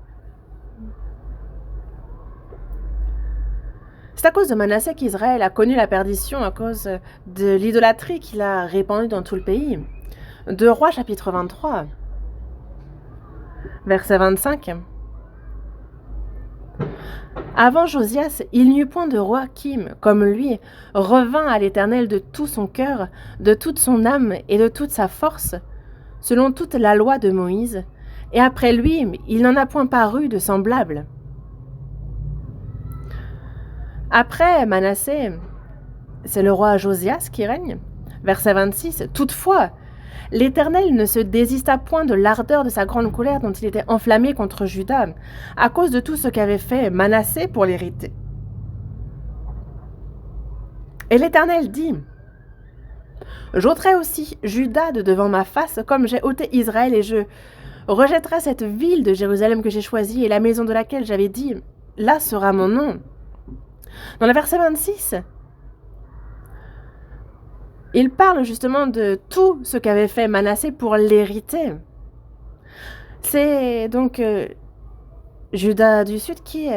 C'est à cause de Manassé qu'Israël a connu la perdition à cause de l'idolâtrie qu'il a répandue dans tout le pays. 2 Rois chapitre 23, verset 25. Avant Josias, il n'y eut point de roi qui, comme lui, revint à l'Éternel de tout son cœur, de toute son âme et de toute sa force, selon toute la loi de Moïse, et après lui, il n'en a point paru de semblable. Après Manassé, c'est le roi Josias qui règne. Verset 26, toutefois, l'Éternel ne se désista point de l'ardeur de sa grande colère dont il était enflammé contre Juda, à cause de tout ce qu'avait fait Manassé pour l'hériter. Et l'Éternel dit, j'ôterai aussi Juda de devant ma face, comme j'ai ôté Israël, et je rejetterai cette ville de Jérusalem que j'ai choisie, et la maison de laquelle j'avais dit, là sera mon nom. Dans le verset 26, il parle justement de tout ce qu'avait fait Manassé pour l'hériter. C'est donc Juda du Sud qui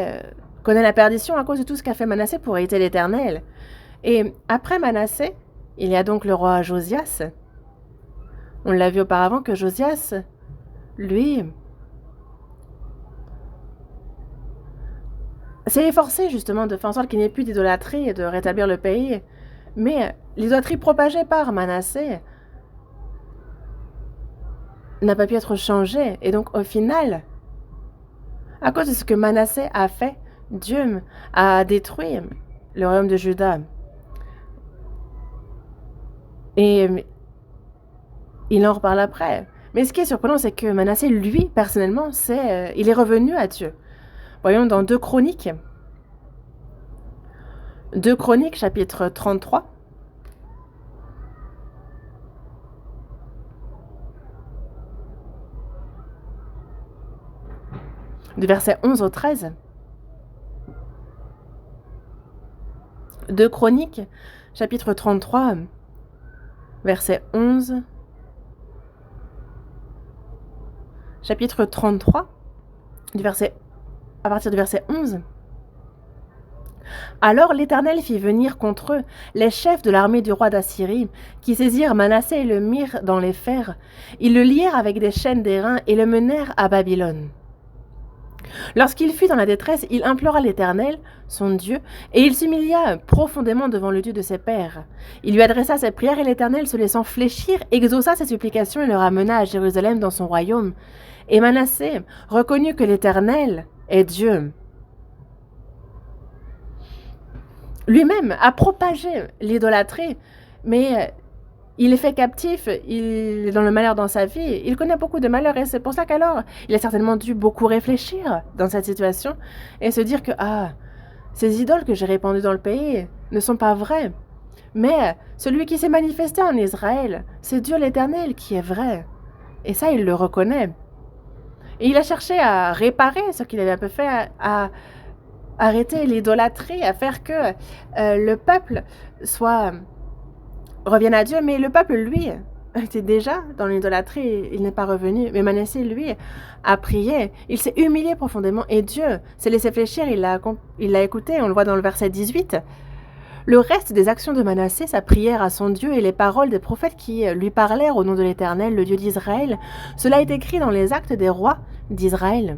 connaît la perdition à cause de tout ce qu'a fait Manassé pour hériter l'Éternel. Et après Manassé, il y a donc le roi Josias. On l'a vu auparavant que Josias, lui, s'est efforcé justement de faire en sorte qu'il n'y ait plus d'idolâtrie et de rétablir le pays. Mais l'idolâtrie propagée par Manassé n'a pas pu être changée. Et donc au final, à cause de ce que Manassé a fait, Dieu a détruit le royaume de Juda. Et il en reparle après. Mais ce qui est surprenant, c'est que Manassé, lui, personnellement, il est revenu à Dieu. Voyons dans 2 Chroniques. 2 Chroniques, chapitre 33. Du verset 11 au 13. 2 Chroniques, chapitre 33, verset 11. Chapitre 33, à partir du verset 11. Alors l'Éternel fit venir contre eux les chefs de l'armée du roi d'Assyrie, qui saisirent Manassé et le mirent dans les fers. Ils le lièrent avec des chaînes d'airain et le menèrent à Babylone. Lorsqu'il fut dans la détresse, il implora l'Éternel, son Dieu, et il s'humilia profondément devant le Dieu de ses pères. Il lui adressa ses prières et l'Éternel, se laissant fléchir, exauça ses supplications et le ramena à Jérusalem dans son royaume. Et Manassé reconnut que l'Éternel est Dieu. Lui-même a propagé l'idolâtrie, mais il est fait captif, il est dans le malheur dans sa vie, il connaît beaucoup de malheurs et c'est pour ça qu'alors il a certainement dû beaucoup réfléchir dans cette situation et se dire que ces idoles que j'ai répandues dans le pays ne sont pas vraies. Mais celui qui s'est manifesté en Israël, c'est Dieu l'Éternel qui est vrai. Et ça, il le reconnaît. Et il a cherché à réparer ce qu'il avait un peu fait, à arrêter l'idolâtrie, à faire que le peuple revienne à Dieu, mais le peuple, lui, était déjà dans l'idolâtrie, il n'est pas revenu. Mais Manassé, lui, a prié, il s'est humilié profondément, et Dieu s'est laissé fléchir, il l'a écouté, on le voit dans le verset 18. Le reste des actions de Manassé, sa prière à son Dieu et les paroles des prophètes qui lui parlèrent au nom de l'Éternel, le Dieu d'Israël, cela est écrit dans les actes des rois d'Israël.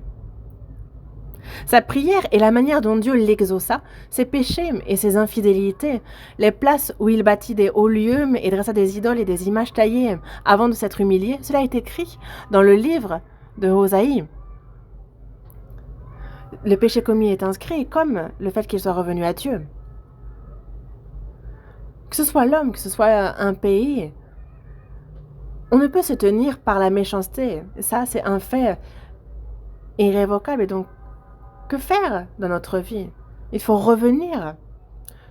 Sa prière et la manière dont Dieu l'exauça, ses péchés et ses infidélités, les places où il bâtit des hauts lieux et dressa des idoles et des images taillées avant de s'être humilié, cela est écrit dans le livre de Hosaïe. Le péché commis est inscrit comme le fait qu'il soit revenu à Dieu. Que ce soit l'homme, que ce soit un pays, on ne peut se tenir par la méchanceté. Ça, c'est un fait irrévocable. Et donc, que faire dans notre vie? Il faut revenir,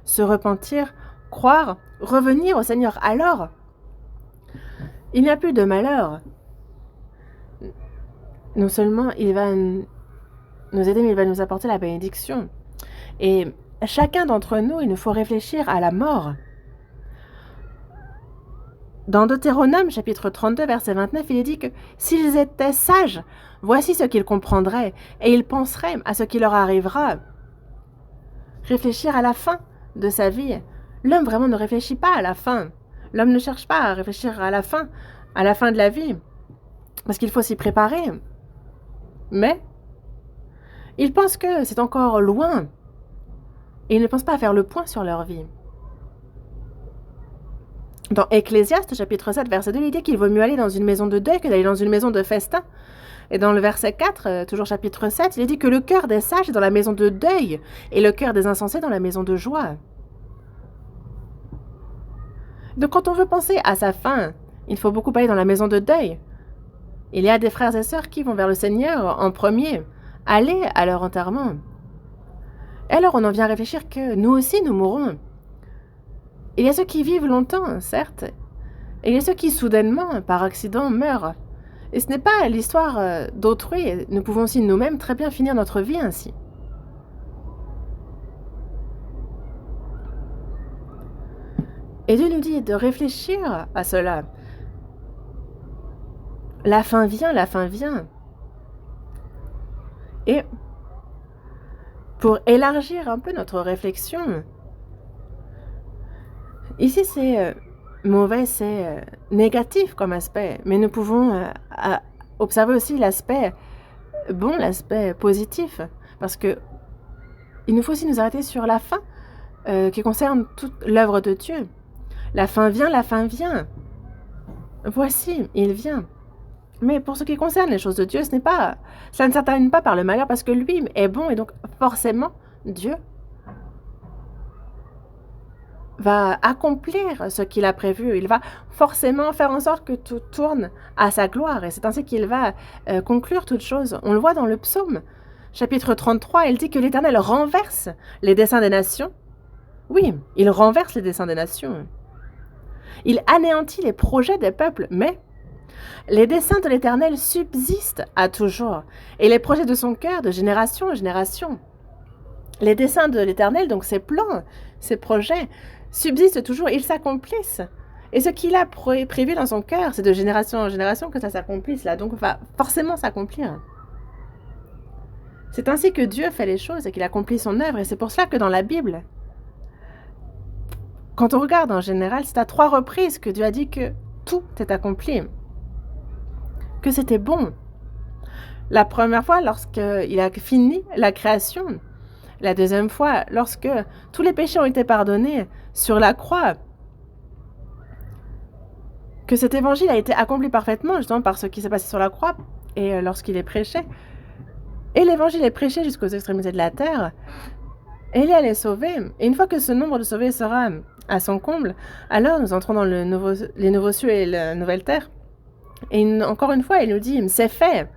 se repentir, croire, revenir au Seigneur. Alors, il n'y a plus de malheur. Non seulement il va nous aider, mais il va nous apporter la bénédiction. Et chacun d'entre nous, il nous faut réfléchir à la mort. Dans Deutéronome, chapitre 32, verset 29, il est dit que s'ils étaient sages, voici ce qu'ils comprendraient, et ils penseraient à ce qui leur arrivera. Réfléchir à la fin de sa vie. L'homme vraiment ne réfléchit pas à la fin. L'homme ne cherche pas à réfléchir à la fin de la vie, parce qu'il faut s'y préparer. Mais ils pensent que c'est encore loin, et ils ne pensent pas à faire le point sur leur vie. Dans Ecclésiaste, chapitre 7, verset 2, il dit qu'il vaut mieux aller dans une maison de deuil que d'aller dans une maison de festin. Et dans le verset 4, toujours chapitre 7, il est dit que le cœur des sages est dans la maison de deuil et le cœur des insensés dans la maison de joie. Donc quand on veut penser à sa fin, il faut beaucoup aller dans la maison de deuil. Il y a des frères et sœurs qui vont vers le Seigneur en premier, aller à leur enterrement. Et alors on en vient à réfléchir que nous aussi nous mourrons. Il y a ceux qui vivent longtemps, certes, et il y a ceux qui soudainement, par accident, meurent. Et ce n'est pas l'histoire d'autrui, nous pouvons aussi nous-mêmes très bien finir notre vie ainsi. Et Dieu nous dit de réfléchir à cela. La fin vient, la fin vient. Et pour élargir un peu notre réflexion, ici c'est mauvais, c'est négatif comme aspect, mais nous pouvons observer aussi l'aspect bon, l'aspect positif, parce que il nous faut aussi nous arrêter sur la fin qui concerne toute l'œuvre de Dieu. La fin vient, la fin vient. Voici, il vient. Mais pour ce qui concerne les choses de Dieu, ça ne s'atteint pas par le malheur, parce que lui est bon, et donc forcément, Dieu va accomplir ce qu'il a prévu. Il va forcément faire en sorte que tout tourne à sa gloire. Et c'est ainsi qu'il va conclure toute chose. On le voit dans le psaume, chapitre 33, il dit que l'Éternel renverse les desseins des nations. Oui, il renverse les desseins des nations. Il anéantit les projets des peuples, mais les desseins de l'Éternel subsistent à toujours, et les projets de son cœur de génération en génération. Les desseins de l'Éternel, donc ses plans, ses projets, subsistent toujours, ils s'accomplissent. Et ce qu'il a prévu dans son cœur, c'est de génération en génération que ça s'accomplisse là, donc va forcément s'accomplir. C'est ainsi que Dieu fait les choses et qu'il accomplit son œuvre. Et c'est pour cela que dans la Bible, quand on regarde en général, c'est à 3 reprises que Dieu a dit que tout est accompli, que c'était bon. La première fois, lorsqu'il a fini la création. La deuxième fois, lorsque tous les péchés ont été pardonnés sur la croix. Que cet évangile a été accompli parfaitement, justement par ce qui s'est passé sur la croix et lorsqu'il est prêché. Et l'évangile est prêché jusqu'aux extrémités de la terre. Et il est sauvé. Et une fois que ce nombre de sauvés sera à son comble, alors nous entrons dans les nouveaux cieux et la nouvelle terre. Et encore une fois, il nous dit, c'est fait.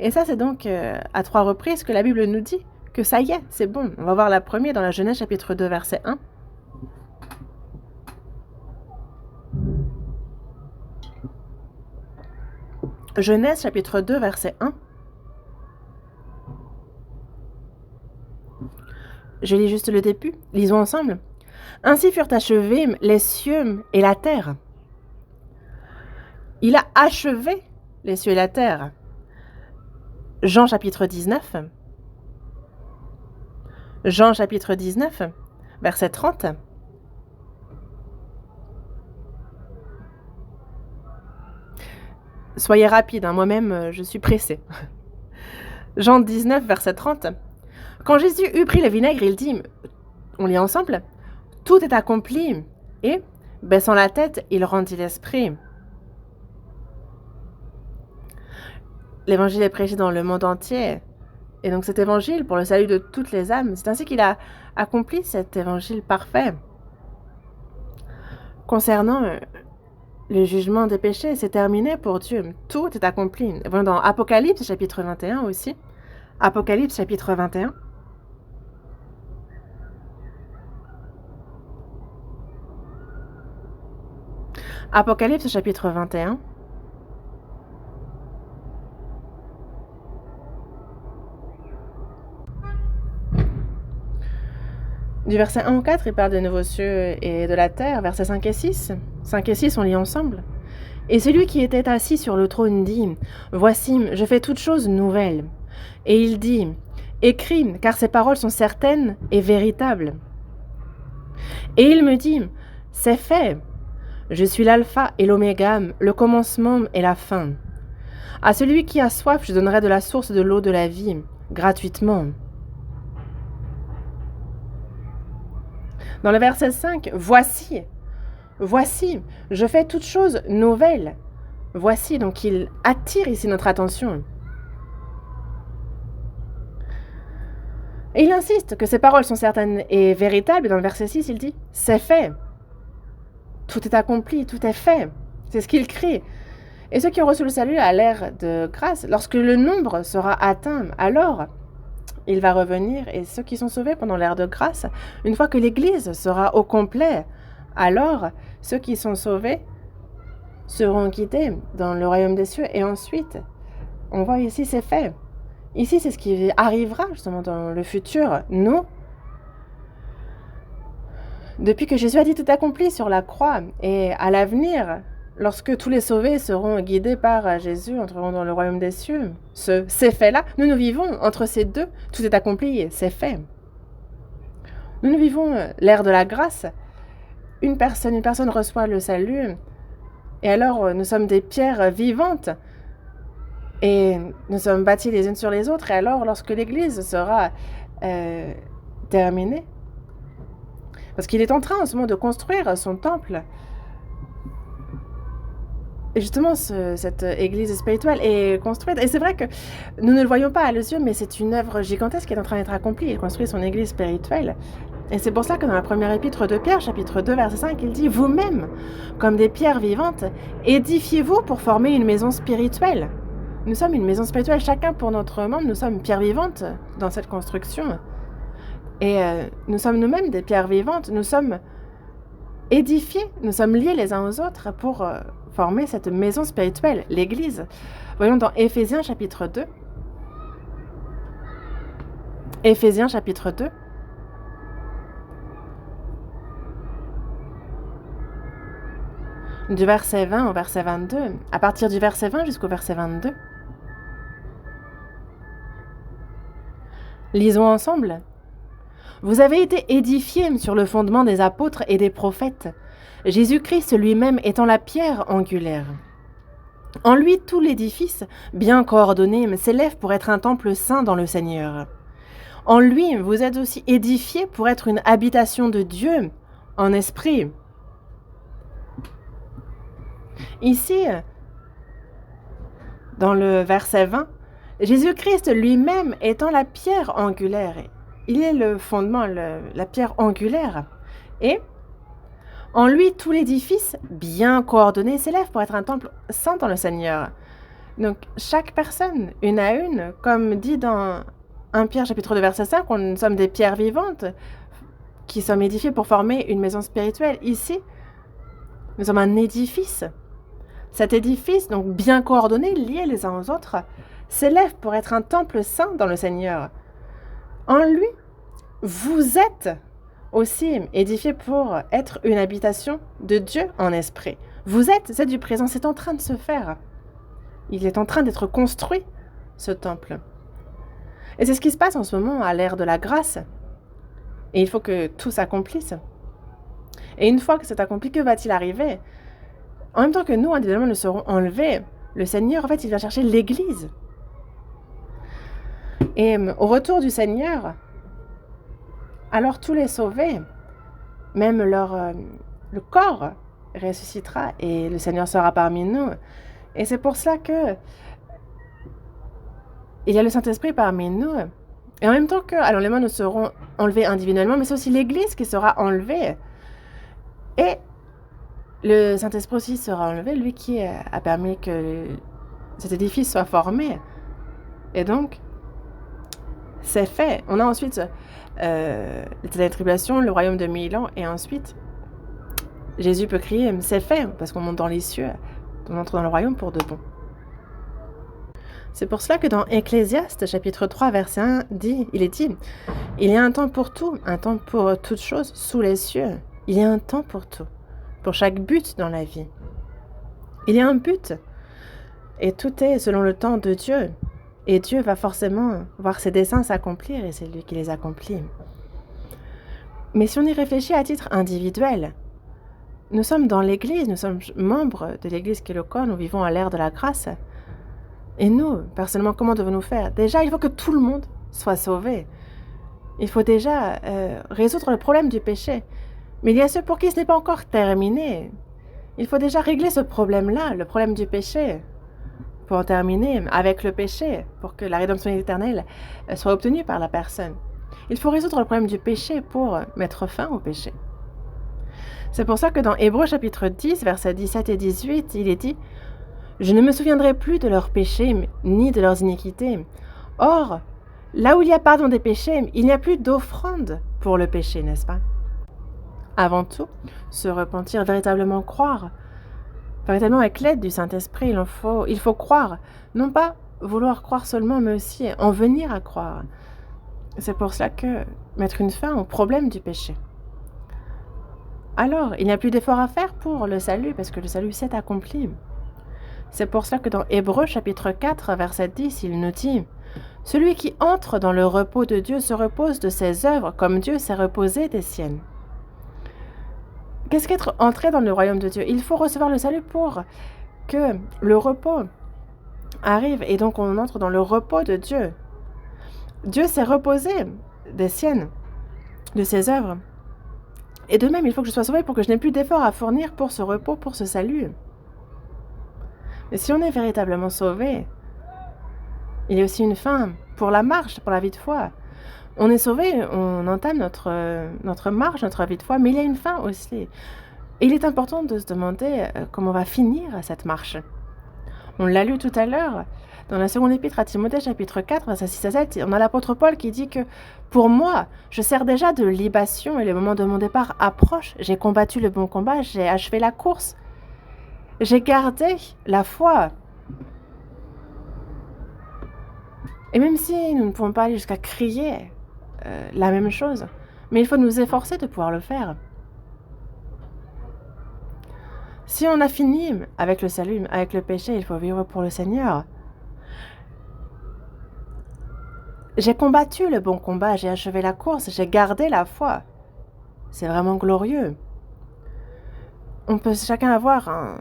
Et ça, c'est donc à 3 reprises que la Bible nous dit que ça y est, c'est bon. On va voir la première dans la Genèse chapitre 2, verset 1. Genèse chapitre 2, verset 1. Je lis juste le début. Lisons ensemble. Ainsi furent achevés les cieux et la terre. Il a achevé les cieux et la terre. Jean chapitre 19. Jean chapitre 19, verset 30. Soyez rapide, moi-même je suis pressée. Jean 19, verset 30. Quand Jésus eut pris le vinaigre, il dit, on lit ensemble, tout est accompli. Et, baissant la tête, il rendit l'esprit. L'évangile est prêché dans le monde entier. Et donc cet évangile, pour le salut de toutes les âmes, c'est ainsi qu'il a accompli cet évangile parfait. Concernant le jugement des péchés, c'est terminé pour Dieu. Tout est accompli. Voyons dans Apocalypse chapitre 21 aussi. Apocalypse chapitre 21. Apocalypse chapitre 21. Du verset 1 au 4, il parle des nouveaux cieux et de la terre. Versets 5 et 6. 5 et 6, on lit ensemble. Et celui qui était assis sur le trône dit, « Voici, je fais toutes choses nouvelles. » Et il dit, « Écris, car ces paroles sont certaines et véritables. » Et il me dit, « C'est fait. Je suis l'alpha et l'oméga, le commencement et la fin. À celui qui a soif, je donnerai de la source de l'eau de la vie, gratuitement. » Dans le verset 5, « Voici, voici, je fais toutes choses nouvelles. » Voici, donc il attire ici notre attention. Et il insiste que ces paroles sont certaines et véritables. Et dans le verset 6, il dit, « C'est fait. » Tout est accompli, tout est fait. C'est ce qu'il crie. Et ceux qui ont reçu le salut à l'ère de grâce, lorsque le nombre sera atteint, alors il va revenir. Et ceux qui sont sauvés pendant l'ère de grâce, une fois que l'Église sera au complet, alors ceux qui sont sauvés seront guidés dans le royaume des cieux. Et ensuite, on voit ici, c'est fait. Ici, c'est ce qui arrivera justement dans le futur. Nous, depuis que Jésus a dit tout accompli sur la croix, et à l'avenir, lorsque tous les sauvés seront guidés par Jésus, entreront dans le royaume des cieux, c'est fait-là, nous vivons entre ces deux, tout est accompli et c'est fait. Nous vivons l'ère de la grâce. Une personne reçoit le salut, et alors nous sommes des pierres vivantes, et nous sommes bâtis les unes sur les autres, et alors lorsque l'Église sera terminée, parce qu'il est en train en ce moment de construire son temple. Et justement, cette église spirituelle est construite. Et c'est vrai que nous ne le voyons pas à les yeux, mais c'est une œuvre gigantesque qui est en train d'être accomplie. Il construit son église spirituelle. Et c'est pour ça que dans la première épître de Pierre, chapitre 2, verset 5, il dit « Vous-même, comme des pierres vivantes, édifiez-vous pour former une maison spirituelle. » Nous sommes une maison spirituelle, chacun pour notre membre. Nous sommes pierres vivantes dans cette construction. Et nous sommes nous-mêmes des pierres vivantes, nous sommes édifiés, nous sommes liés les uns aux autres pour former cette maison spirituelle, l'Église. Voyons dans Éphésiens chapitre 2. Éphésiens chapitre 2. Du verset 20 au verset 22, à partir du verset 20 jusqu'au verset 22. Lisons ensemble. Vous avez été édifiés sur le fondement des apôtres et des prophètes, Jésus-Christ lui-même étant la pierre angulaire. En lui, tout l'édifice, bien coordonné, s'élève pour être un temple saint dans le Seigneur. En lui, vous êtes aussi édifiés pour être une habitation de Dieu en esprit. Ici, dans le verset 20, Jésus-Christ lui-même étant la pierre angulaire. Il est le fondement, la pierre angulaire. Et en lui, tout l'édifice, bien coordonné, s'élève pour être un temple saint dans le Seigneur. Donc, chaque personne, une à une, comme dit dans 1 Pierre chapitre 2 verset 5, nous sommes des pierres vivantes qui sommes édifiées pour former une maison spirituelle. Ici, nous sommes un édifice. Cet édifice, donc bien coordonné, lié les uns aux autres, s'élève pour être un temple saint dans le Seigneur. En lui, vous êtes aussi édifiés pour être une habitation de Dieu en esprit. Vous êtes, c'est du présent, c'est en train de se faire. Il est en train d'être construit, ce temple. Et c'est ce qui se passe en ce moment à l'ère de la grâce. Et il faut que tout s'accomplisse. Et une fois que c'est accompli, que va-t-il arriver? En même temps que nous, individuellement, nous serons enlevés, le Seigneur, en fait, il vient chercher l'Église. Et au retour du Seigneur, alors tous les sauvés, même le corps ressuscitera et le Seigneur sera parmi nous. Et c'est pour cela que il y a le Saint-Esprit parmi nous. Et en même temps que, alors les mains nous seront enlevés individuellement, mais c'est aussi l'Église qui sera enlevée. Et le Saint-Esprit aussi sera enlevé, lui qui a permis que cet édifice soit formé. Et donc, c'est fait. On a ensuite l'état de la tribulation, le royaume de 1000 ans, et ensuite, Jésus peut crier, c'est fait, parce qu'on monte dans les cieux, on entre dans le royaume pour de bon. C'est pour cela que dans Ecclésiaste, chapitre 3, verset 1, il est dit, il y a un temps pour tout, un temps pour toutes choses sous les cieux. Il y a un temps pour tout, pour chaque but dans la vie. Il y a un but, et tout est selon le temps de Dieu. Et Dieu va forcément voir ses desseins s'accomplir, et c'est lui qui les accomplit. Mais si on y réfléchit à titre individuel, nous sommes dans l'Église, nous sommes membres de l'Église qui est le corps, nous vivons à l'ère de la grâce. Et nous, personnellement, comment devons-nous faire? Déjà, il faut que tout le monde soit sauvé. Il faut déjà résoudre le problème du péché. Mais il y a ceux pour qui ce n'est pas encore terminé. Il faut déjà régler ce problème-là, le problème du péché, pour en terminer avec le péché, pour que la rédemption éternelle soit obtenue par la personne. Il faut résoudre le problème du péché pour mettre fin au péché. C'est pour ça que dans Hébreux chapitre 10, versets 17 et 18, il est dit « Je ne me souviendrai plus de leurs péchés, ni de leurs iniquités. Or, là où il y a pardon des péchés, il n'y a plus d'offrande pour le péché, n'est-ce pas ?» Avant tout, se repentir, véritablement croire, véritablement avec l'aide du Saint-Esprit, il faut croire, non pas vouloir croire seulement, mais aussi en venir à croire. C'est pour cela que mettre une fin au problème du péché. Alors, il n'y a plus d'effort à faire pour le salut, parce que le salut s'est accompli. C'est pour cela que dans Hébreux chapitre 4, verset 10, il nous dit « Celui qui entre dans le repos de Dieu se repose de ses œuvres, comme Dieu s'est reposé des siennes. » Qu'est-ce qu'être entré dans le royaume de Dieu? Il faut recevoir le salut pour que le repos arrive, et donc on entre dans le repos de Dieu. Dieu s'est reposé des siennes, de ses œuvres. Et de même, il faut que je sois sauvé pour que je n'ai plus d'efforts à fournir pour ce repos, pour ce salut. Mais si on est véritablement sauvé, il y a aussi une fin pour la marche, pour la vie de foi. On est sauvé, on entame notre marche, notre vie de foi, mais il y a une fin aussi. Et il est important de se demander comment on va finir cette marche. On l'a lu tout à l'heure, dans la seconde épître à Timothée, chapitre 4, verset 6 à 7, on a l'apôtre Paul qui dit que « Pour moi, je sers déjà de libation et le moment de mon départ approche. J'ai combattu le bon combat, j'ai achevé la course. J'ai gardé la foi. » Et même si nous ne pouvons pas aller jusqu'à crier la même chose, mais il faut nous efforcer de pouvoir le faire. Si on a fini avec le salut, avec le péché, il faut vivre pour le Seigneur. J'ai combattu le bon combat, j'ai achevé la course, j'ai gardé la foi. C'est vraiment glorieux. On peut chacun avoir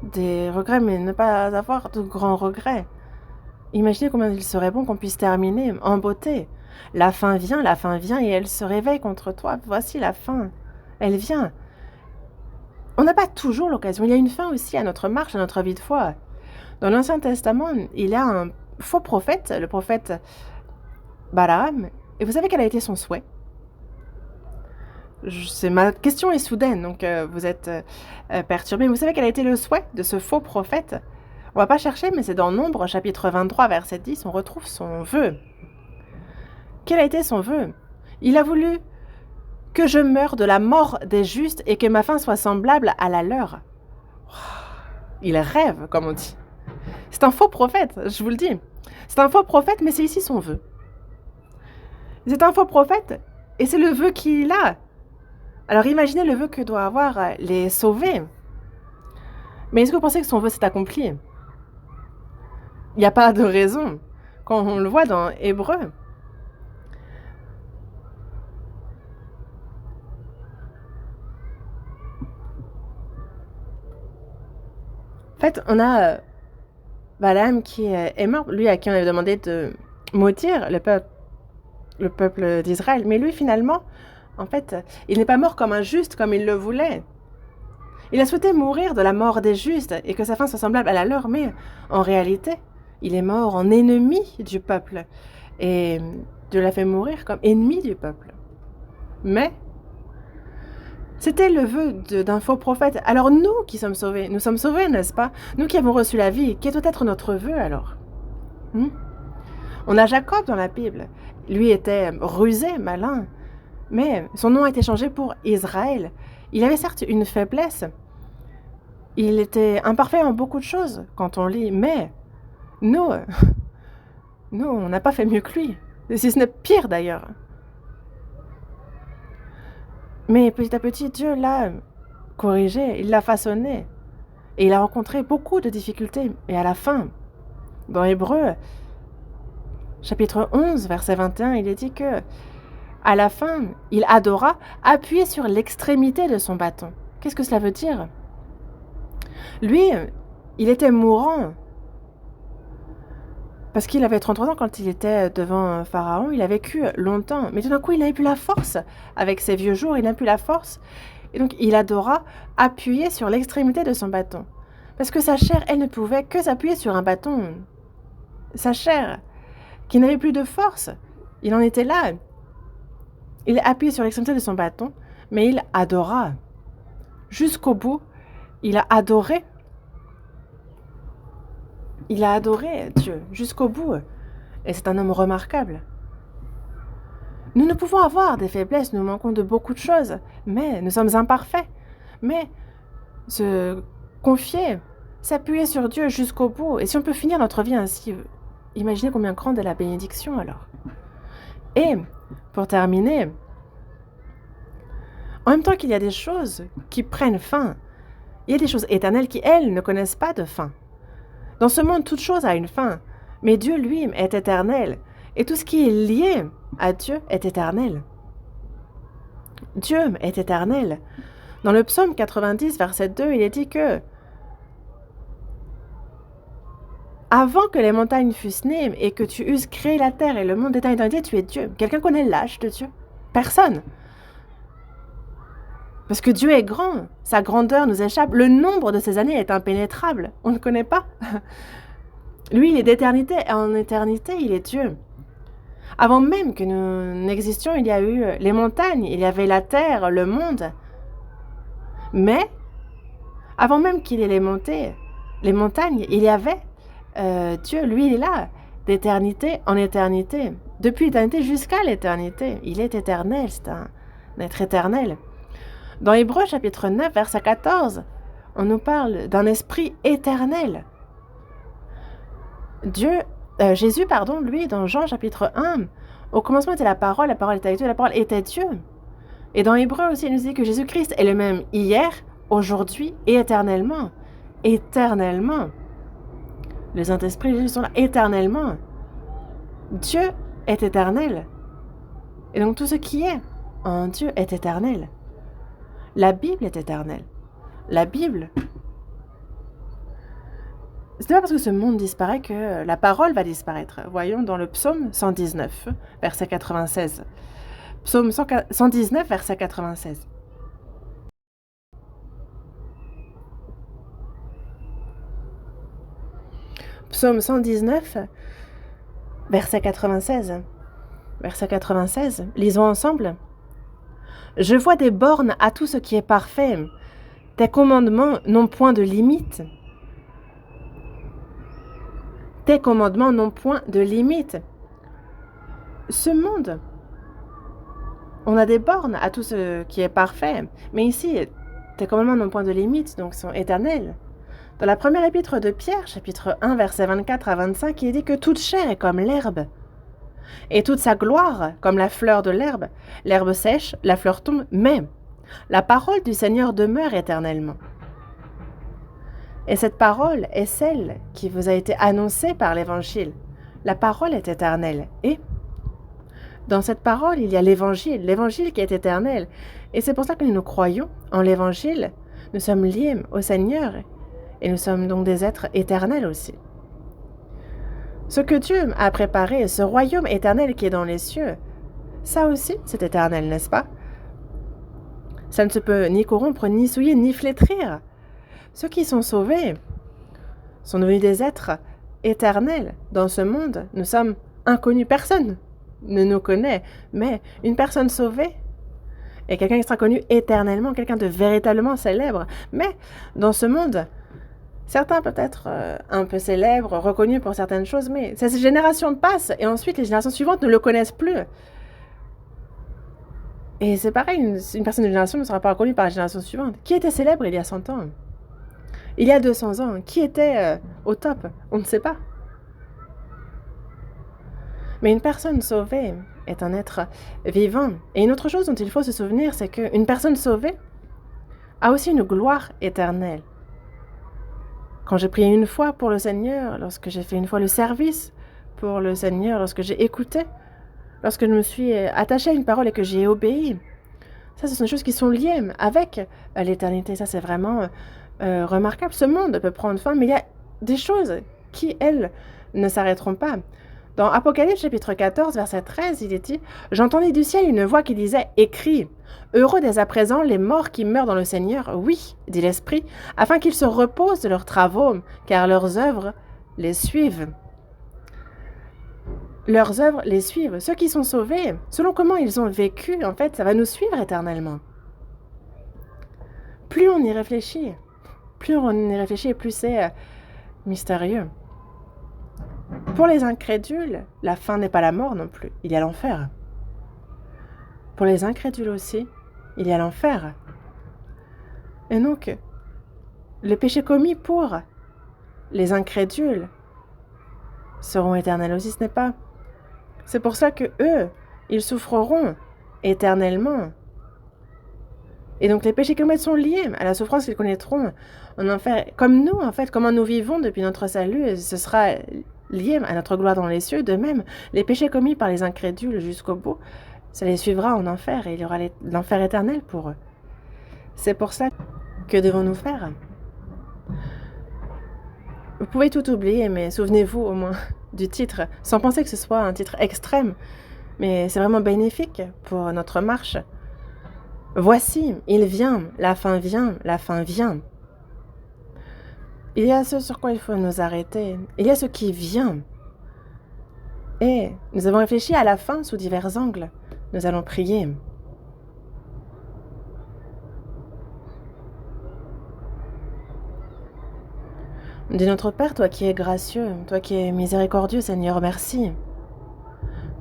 des regrets, mais ne pas avoir de grands regrets. Imaginez combien il serait bon qu'on puisse terminer en beauté. La fin vient et elle se réveille contre toi. Voici la fin. Elle vient. On n'a pas toujours l'occasion. Il y a une fin aussi à notre marche, à notre vie de foi. Dans l'Ancien Testament, il y a un faux prophète, le prophète Balaam. Et vous savez quel a été son souhait? Ma question est soudaine, donc vous êtes perturbés. Vous savez quel a été le souhait de ce faux prophète? On va pas chercher, mais c'est dans Nombre, chapitre 23, verset 10, on retrouve son vœu. Quel a été son vœu? Il a voulu que je meure de la mort des justes et que ma fin soit semblable à la leur. Il rêve, comme on dit. C'est un faux prophète, je vous le dis. C'est un faux prophète, mais c'est ici son vœu. C'est un faux prophète, et c'est le vœu qu'il a. Alors imaginez le vœu que doit avoir les sauvés. Mais est-ce que vous pensez que son vœu s'est accompli? Il n'y a pas de raison. Quand on le voit dans Hébreux, en fait, on a Balaam qui est mort, lui à qui on avait demandé de maudire le peuple d'Israël. Mais lui, finalement, en fait, il n'est pas mort comme un juste, comme il le voulait. Il a souhaité mourir de la mort des justes et que sa fin soit semblable à la leur, mais en réalité, il est mort en ennemi du peuple. Et Dieu l'a fait mourir comme ennemi du peuple. Mais c'était le vœu d'un faux prophète. Alors nous qui sommes sauvés, nous sommes sauvés, n'est-ce pas? Nous qui avons reçu la vie, quel doit être notre vœu alors? On a Jacob dans la Bible. Lui était rusé, malin, mais son nom a été changé pour Israël. Il avait certes une faiblesse. Il était imparfait en beaucoup de choses quand on lit, mais nous, on n'a pas fait mieux que lui. Si ce n'est pire d'ailleurs. Mais petit à petit, Dieu l'a corrigé, il l'a façonné. Et il a rencontré beaucoup de difficultés. Et à la fin, dans Hébreux, chapitre 11, verset 21, il est dit que, à la fin, il adora appuyé sur l'extrémité de son bâton. Qu'est-ce que cela veut dire? Lui, il était mourant. Parce qu'il avait 33 ans quand il était devant Pharaon, il a vécu longtemps. Mais tout d'un coup, il n'avait plus la force. Avec ses vieux jours, il n'a plus la force. Et donc, il adora appuyer sur l'extrémité de son bâton. Parce que sa chair, elle ne pouvait que s'appuyer sur un bâton. Sa chair, qui n'avait plus de force, il en était là. Il appuyait sur l'extrémité de son bâton, mais il adora. Jusqu'au bout, il a adoré. Il a adoré Dieu jusqu'au bout. Et c'est un homme remarquable. Nous ne pouvons avoir des faiblesses, nous manquons de beaucoup de choses, mais nous sommes imparfaits. Mais se confier, s'appuyer sur Dieu jusqu'au bout, et si on peut finir notre vie ainsi, imaginez combien grande est la bénédiction alors. Et, pour terminer, en même temps qu'il y a des choses qui prennent fin, il y a des choses éternelles qui, elles, ne connaissent pas de fin. Dans ce monde, toute chose a une fin, mais Dieu, lui, est éternel, et tout ce qui est lié à Dieu est éternel. Dieu est éternel. Dans le psaume 90, verset 2, il est dit que avant que les montagnes fussent nées et que tu eusses créé la terre et le monde d'éternité, tu es Dieu. Quelqu'un connaît l'âge de Dieu? Personne. Parce que Dieu est grand, sa grandeur nous échappe, le nombre de ses années est impénétrable, on ne connaît pas. Lui, il est d'éternité et en éternité, il est Dieu. Avant même que nous n'existions, il y a eu les montagnes, il y avait la terre, le monde. Mais, avant même qu'il ait les montagnes, il y avait Dieu. Lui, il est là, d'éternité en éternité. Depuis l'éternité jusqu'à l'éternité. Il est éternel, c'est un être éternel. Dans Hébreux chapitre 9, verset 14, on nous parle d'un esprit éternel. Jésus, lui, dans Jean chapitre 1, au commencement était la parole était avec Dieu, la parole était Dieu. Et dans Hébreux aussi, il nous dit que Jésus-Christ est le même hier, aujourd'hui et éternellement. Éternellement. Les Saint-Esprits, Jésus sont là éternellement. Dieu est éternel. Et donc tout ce qui est en Dieu est éternel. La Bible est éternelle. La Bible, ce n'est pas parce que ce monde disparaît que la parole va disparaître. Voyons dans le psaume 119, verset 96. Psaume 119, verset 96. Psaume 119, verset 96. Verset 96, lisons ensemble. Je vois des bornes à tout ce qui est parfait. Tes commandements n'ont point de limite. Tes commandements n'ont point de limite. Ce monde, on a des bornes à tout ce qui est parfait. Mais ici, tes commandements n'ont point de limite, donc sont éternels. Dans la première épître de Pierre, chapitre 1, versets 24 à 25, il dit que toute chair est comme l'herbe, et toute sa gloire comme la fleur de l'herbe. L'herbe sèche, la fleur tombe, mais la parole du Seigneur demeure éternellement. Et cette parole est celle qui vous a été annoncée par l'Évangile. La parole est éternelle. Et dans cette parole, il y a l'Évangile qui est éternel. Et c'est pour ça que nous croyons en l'Évangile. Nous sommes liés au Seigneur et nous sommes donc des êtres éternels aussi. Ce que Dieu a préparé, ce royaume éternel qui est dans les cieux, ça aussi, c'est éternel, n'est-ce pas? Ça ne se peut ni corrompre, ni souiller, ni flétrir. Ceux qui sont sauvés sont devenus des êtres éternels. Dans ce monde, nous sommes inconnus. Personne ne nous connaît, mais une personne sauvée est quelqu'un qui sera connu éternellement, quelqu'un de véritablement célèbre. Mais dans ce monde, certains peut-être un peu célèbres, reconnus pour certaines choses, mais ces générations passent et ensuite les générations suivantes ne le connaissent plus. Et c'est pareil, une personne de génération ne sera pas reconnue par la génération suivante. Qui était célèbre il y a 100 ans? Il y a 200 ans, qui était au top? On ne sait pas. Mais une personne sauvée est un être vivant. Et une autre chose dont il faut se souvenir, c'est qu'une personne sauvée a aussi une gloire éternelle. Quand j'ai prié une fois pour le Seigneur, lorsque j'ai fait une fois le service pour le Seigneur, lorsque j'ai écouté, lorsque je me suis attachée à une parole et que j'ai obéi, ça, ce sont des choses qui sont liées avec l'éternité. Ça, c'est vraiment remarquable. Ce monde peut prendre fin, mais il y a des choses qui, elles, ne s'arrêteront pas. Dans Apocalypse chapitre 14, verset 13, il est dit « J'entendis du ciel une voix qui disait « Écris, heureux dès à présent les morts qui meurent dans le Seigneur, oui, dit l'Esprit, afin qu'ils se reposent de leurs travaux, car leurs œuvres les suivent. » Leurs œuvres les suivent. Ceux qui sont sauvés, selon comment ils ont vécu, en fait, ça va nous suivre éternellement. Plus on y réfléchit, plus c'est mystérieux. Pour les incrédules, la fin n'est pas la mort non plus, il y a l'enfer. Pour les incrédules aussi, il y a l'enfer. Et donc, le péché commis pour les incrédules seront éternels aussi, ce n'est pas. C'est pour ça que eux, ils souffreront éternellement. Et donc les péchés commis sont liés à la souffrance qu'ils connaîtront en enfer. Comme nous, en fait, comment nous vivons depuis notre salut, ce sera lié à notre gloire dans les cieux. De même, les péchés commis par les incrédules jusqu'au bout, ça les suivra en enfer et il y aura l'enfer éternel pour eux. C'est pour ça que devons-nous faire? Vous pouvez tout oublier, mais souvenez-vous au moins du titre, sans penser que ce soit un titre extrême, mais c'est vraiment bénéfique pour notre marche. Voici, il vient, la fin vient, la fin vient. Il y a ce sur quoi il faut nous arrêter, il y a ce qui vient. Et nous avons réfléchi à la fin sous divers angles. Nous allons prier. Dis notre Père, toi qui es gracieux, toi qui es miséricordieux, Seigneur, merci.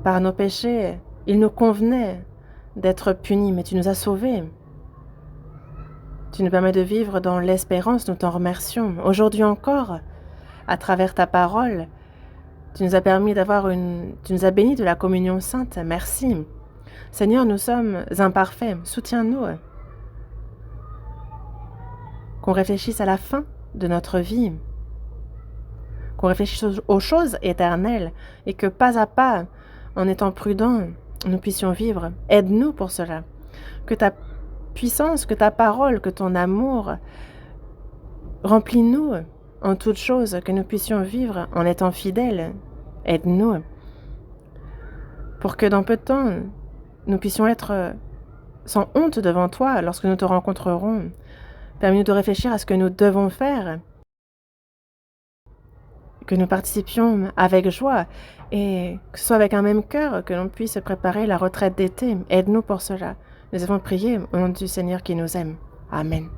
Par nos péchés, il nous convenait d'être punis, mais tu nous as sauvés. Tu nous permets de vivre dans l'espérance, nous t'en remercions. Aujourd'hui encore, à travers ta parole, tu nous as permis tu nous as bénis de la communion sainte. Merci. Seigneur, nous sommes imparfaits. Soutiens-nous. Qu'on réfléchisse à la fin de notre vie. Qu'on réfléchisse aux choses éternelles et que pas à pas, en étant prudents, nous puissions vivre. Aide-nous pour cela. Que ta puissance, que ta parole, que ton amour remplis-nous en toutes choses, que nous puissions vivre en étant fidèles. Aide-nous pour que dans peu de temps, nous puissions être sans honte devant toi lorsque nous te rencontrerons. Permets-nous de réfléchir à ce que nous devons faire, que nous participions avec joie et que ce soit avec un même cœur que l'on puisse préparer la retraite d'été. Aide-nous pour cela. Nous avons prié au nom du Seigneur qui nous aime. Amen.